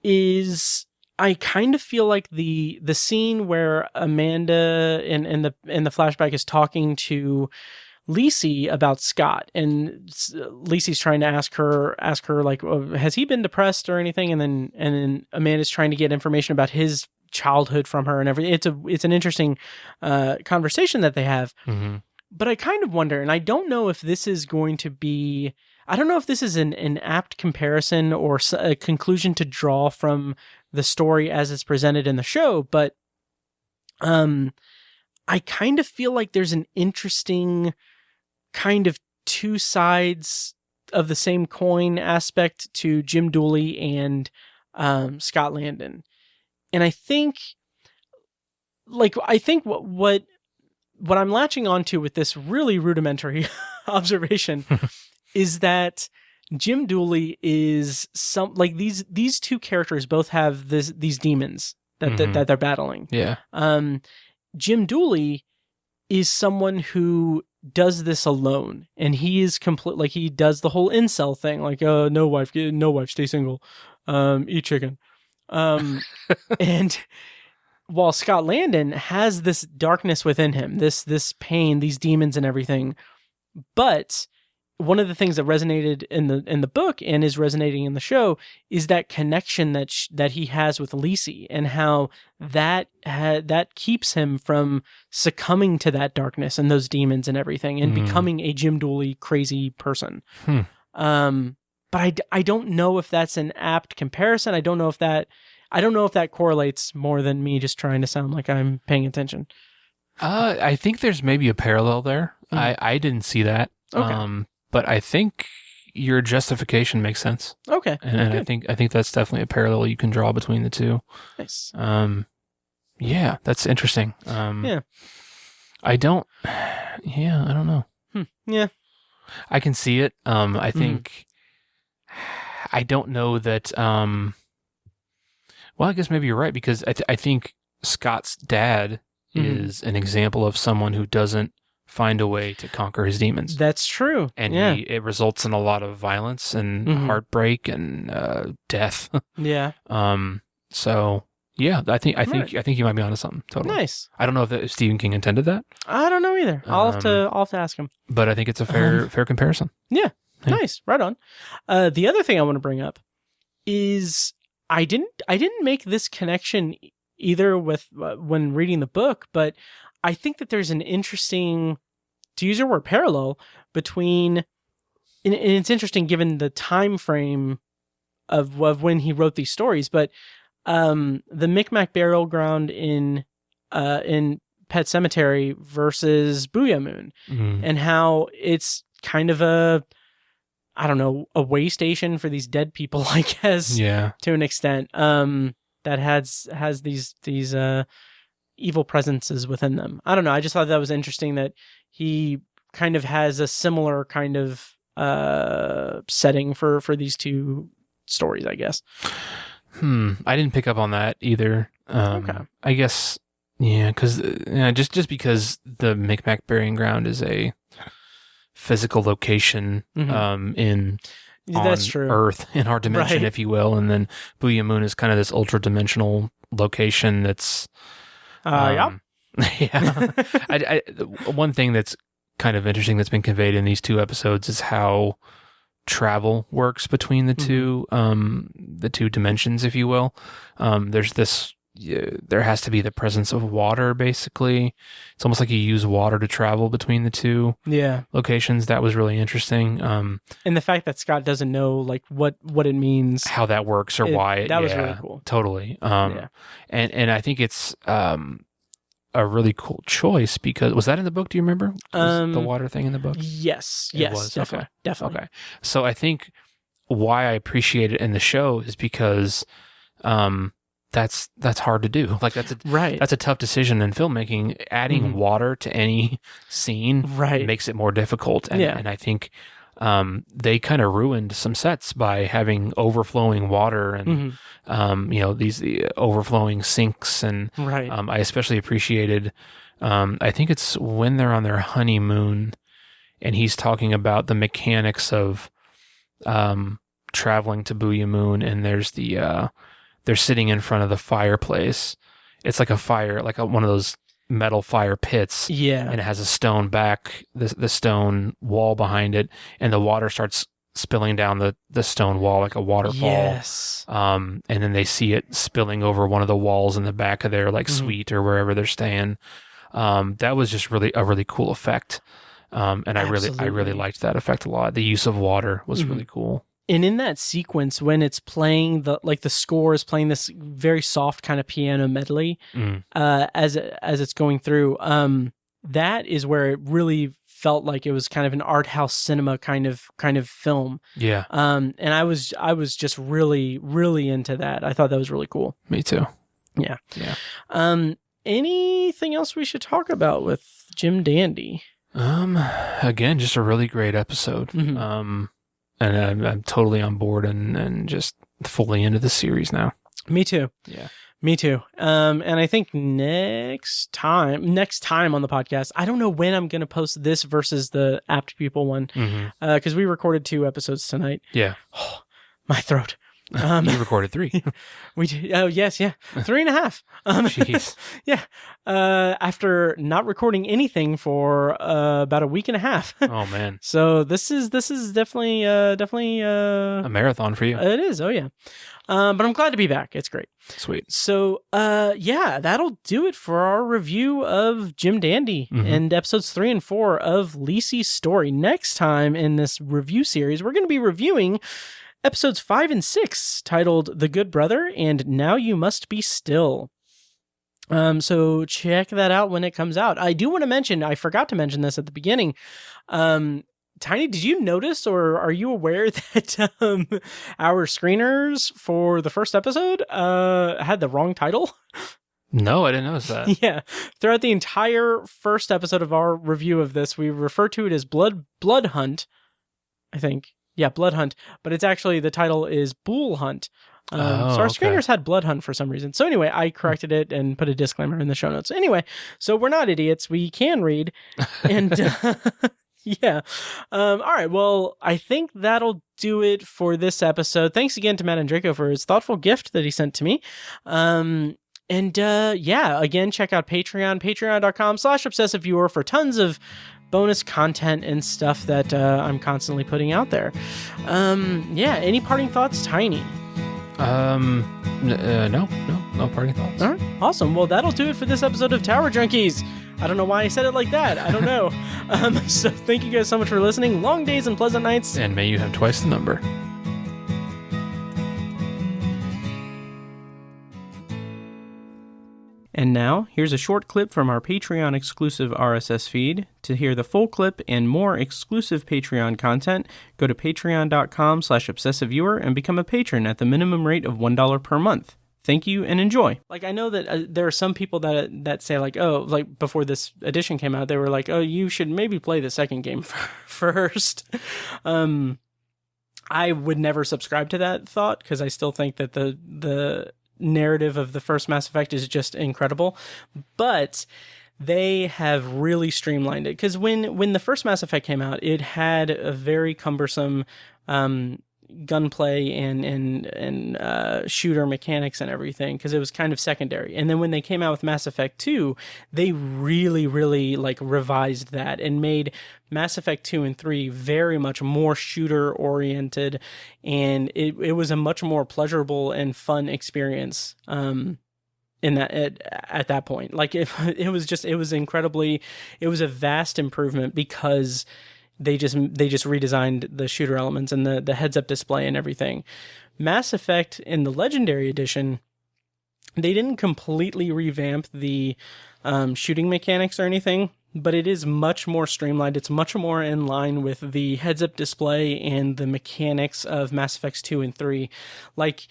Is I kind of feel like the scene where Amanda in the flashback is talking to Lisey about Scott, and Lisey's trying to ask her has he been depressed or anything, and then Amanda's trying to get information about his childhood from her and everything. It's an interesting conversation that they have. But I kind of wonder, and I don't know if this is going to be. I don't know if this is an apt comparison or a conclusion to draw from the story as it's presented in the show, but I kind of feel like there's an interesting kind of two sides of the same coin aspect to Jim Dooley and Scott Landon. And I think what I'm latching onto with this really rudimentary observation is that Jim Dooley is these two characters both have these demons that they're battling. Yeah. Jim Dooley is someone who does this alone, and he is complete. He does the whole incel thing, no wife, stay single, eat chicken. And while Scott Landon has this darkness within him, this pain, these demons and everything, but one of the things that resonated in the book and is resonating in the show is that connection that he has with Lisey, and how that keeps him from succumbing to that darkness and those demons and everything, and becoming a Jim Dooley crazy person. But I don't know if that's an apt comparison. I don't know if that. I don't know if that correlates more than me just trying to sound like I'm paying attention. I think there's maybe a parallel there. I didn't see that. Okay. But I think your justification makes sense. Okay. And I think that's definitely a parallel you can draw between the two. Nice. Yeah, that's interesting. Yeah. I don't know. Yeah. I can see it. I think I don't know that. Well, I guess maybe you're right, because I think Scott's dad is an example of someone who doesn't find a way to conquer his demons. That's true. And it results in a lot of violence and heartbreak and death. Yeah. So yeah, I think you might be onto something. Totally. Nice. I don't know if Stephen King intended that. I don't know either. I'll have to ask him. But I think it's a fair comparison. Yeah. Nice. Right on. The other thing I want to bring up is I didn't make this connection either with when reading the book, but I think that there's an interesting, to use your word, parallel between, and it's interesting given the time frame of when he wrote these stories, but the Micmac burial ground in Pet Cemetery versus Booyah Moon, and how it's kind of a way station for these dead people, I guess, to an extent, that has these evil presences within them. I don't know. I just thought that was interesting that he kind of has a similar kind of setting for these two stories, I guess. I didn't pick up on that either. Okay. I guess, because just because the Micmac burying ground is a physical location that's true. Earth, in our dimension, if you will, and then Booyah Moon is kind of this ultra-dimensional location that's... Yeah. One thing that's kind of interesting that's been conveyed in these two episodes is how travel works between the two dimensions, if you will. There's this, there has to be the presence of water, basically. It's almost like you use water to travel between the two locations. That was really interesting. And the fact that Scott doesn't know like what it means, how that works, or why. That was really cool. Totally. And I think it's a really cool choice, because was that in the book? Do you remember? Was the water thing in the book? Yes, definitely. Okay. So I think why I appreciate it in the show is because that's hard to do. Like that's a tough decision in filmmaking. Adding water to any scene makes it more difficult. And I think they kind of ruined some sets by having overflowing water and these overflowing sinks. And I especially appreciated, I think it's when they're on their honeymoon and he's talking about the mechanics of traveling to Booyah Moon, and there's they're sitting in front of the fireplace. It's like a fire, like one of those metal fire pits. Yeah. And it has a stone back, the stone wall behind it, and the water starts spilling down the stone wall like a waterfall. Yes. And then they see it spilling over one of the walls in the back of their like suite or wherever they're staying. That was just really a really cool effect. And I really liked that effect a lot. The use of water was really cool. And in that sequence, when it's playing the score is playing this very soft kind of piano medley, as it's going through, that is where it really felt like it was kind of an art house cinema kind of film. Yeah. And I was just really, really into that. I thought that was really cool. Me too. Yeah. Yeah. Anything else we should talk about with Jim Dandy? Again, just a really great episode. And I'm totally on board and just fully into the series now. Me too. Yeah. Me too. And I think next time on the podcast, I don't know when I'm going to post this versus the Apt People one, because we recorded 2 episodes tonight. Yeah. Oh, my throat. You recorded 3. We did. Oh, yes. Yeah. 3.5. Jeez. Yeah. After not recording anything for about a week and a half. Oh man. So this is definitely a marathon for you. It is. Oh yeah. But I'm glad to be back. It's great. Sweet. So, yeah, that'll do it for our review of Jim Dandy and episodes 3 and 4 of Lisey's story. Next time in this review series, we're going to be reviewing episodes 5 and 6, titled The Good Brother and Now You Must Be Still. So check that out when it comes out. I do want to mention, I forgot to mention this at the beginning. Tiny, did you notice or are you aware that our screeners for the first episode had the wrong title? No, I didn't notice that. Yeah. Throughout the entire first episode of our review of this, we refer to it as Blood Hunt, I think. Yeah, Blood Hunt. But it's actually, the title is Bull Hunt. So our screeners had Blood Hunt for some reason. So anyway, I corrected it and put a disclaimer in the show notes. Anyway, so we're not idiots. We can read. And yeah. All right. Well, I think that'll do it for this episode. Thanks again to Matt and Draco for his thoughtful gift that he sent to me. And yeah, again, check out Patreon, patreon.com/obsessiveviewer for tons of bonus content and stuff that I'm constantly putting out there. Yeah, any parting thoughts, Tiny? No parting thoughts. All right, awesome. Well, that'll do it for this episode of Tower Junkies. I don't know why I said it like that. I don't know. So thank you guys so much for listening. Long days and pleasant nights. And may you have twice the number. And now, here's a short clip from our Patreon exclusive RSS feed. To hear the full clip and more exclusive Patreon content, go to patreon.com/obsessiveviewer and become a patron at the minimum rate of $1 per month. Thank you and enjoy. Like, I know that there are some people that say like, oh, like before this edition came out, they were like, oh, you should maybe play the second game first. I would never subscribe to that thought because I still think that the narrative of the first Mass Effect is just incredible, but they have really streamlined it because when the first Mass Effect came out, it had a very cumbersome gunplay and shooter mechanics and everything because it was kind of secondary. And then when they came out with Mass Effect 2, they really like revised that and made Mass Effect 2 and 3 very much more shooter oriented, and it was a much more pleasurable and fun experience in that at that point. Like it was a vast improvement because they just redesigned the shooter elements and the heads-up display and everything. Mass Effect in the Legendary Edition, they didn't completely revamp the shooting mechanics or anything, but it is much more streamlined. It's much more in line with the heads-up display and the mechanics of Mass Effects 2 and 3. Like,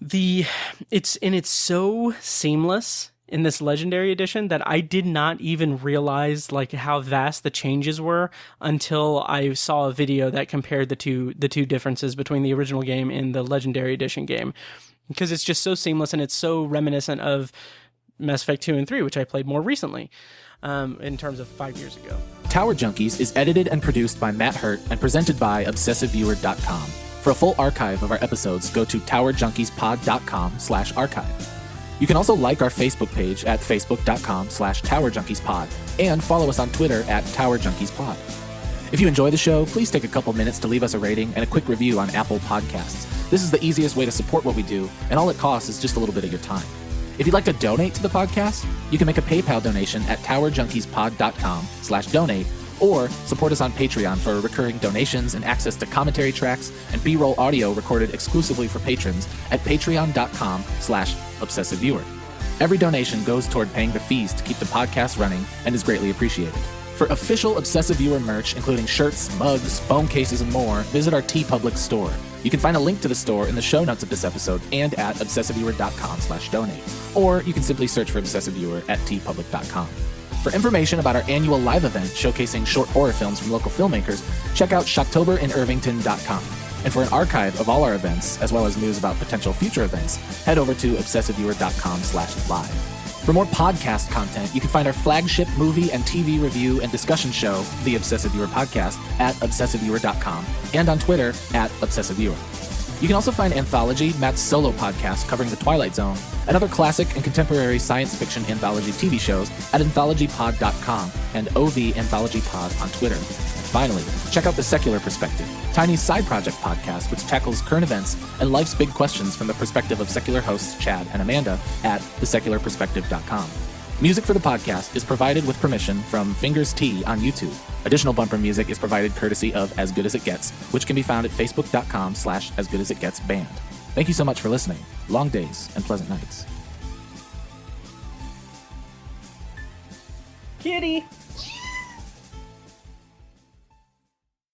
it's so seamless in this Legendary Edition that I did not even realize like how vast the changes were until I saw a video that compared the two differences between the original game and the Legendary Edition game, because it's just so seamless and it's so reminiscent of Mass Effect 2 and 3, which I played more recently in terms of 5 years ago. Tower Junkies is edited and produced by Matt Hurt and presented by ObsessiveViewer.com. For a full archive of our episodes, go to towerjunkiespod.com/archive. You can also like our Facebook page at facebook.com/towerjunkiespod and follow us on Twitter at towerjunkiespod. If you enjoy the show, please take a couple minutes to leave us a rating and a quick review on Apple Podcasts. This is the easiest way to support what we do, and all it costs is just a little bit of your time. If you'd like to donate to the podcast, you can make a PayPal donation at towerjunkiespod.com/donate or support us on Patreon for recurring donations and access to commentary tracks and B-roll audio recorded exclusively for patrons at patreon.com/obsessiveviewer. Every donation goes toward paying the fees to keep the podcast running and is greatly appreciated. For official Obsessive Viewer merch, including shirts, mugs, phone cases, and more, visit our TeePublic store. You can find a link to the store in the show notes of this episode and at obsessiveviewer.com/donate. Or you can simply search for Obsessive Viewer at teepublic.com. For information about our annual live event showcasing short horror films from local filmmakers, check out shocktoberinirvington.com. And for an archive of all our events, as well as news about potential future events, head over to obsessiveviewer.com/live. For more podcast content, you can find our flagship movie and TV review and discussion show, The Obsessive Viewer Podcast, at obsessiveviewer.com and on Twitter at obsessiveviewer. You can also find Anthology, Matt's solo podcast covering The Twilight Zone, and other classic and contemporary science fiction anthology TV shows at anthologypod.com and OV Anthology Pod on Twitter. And finally, check out The Secular Perspective, Tiny's side project podcast, which tackles current events and life's big questions from the perspective of secular hosts Chad and Amanda at thesecularperspective.com. Music for the podcast is provided with permission from Fingers T on YouTube. Additional bumper music is provided courtesy of As Good As It Gets, which can be found at facebook.com/asgoodasitgetsband. Thank you so much for listening. Long days and pleasant nights. Kitty!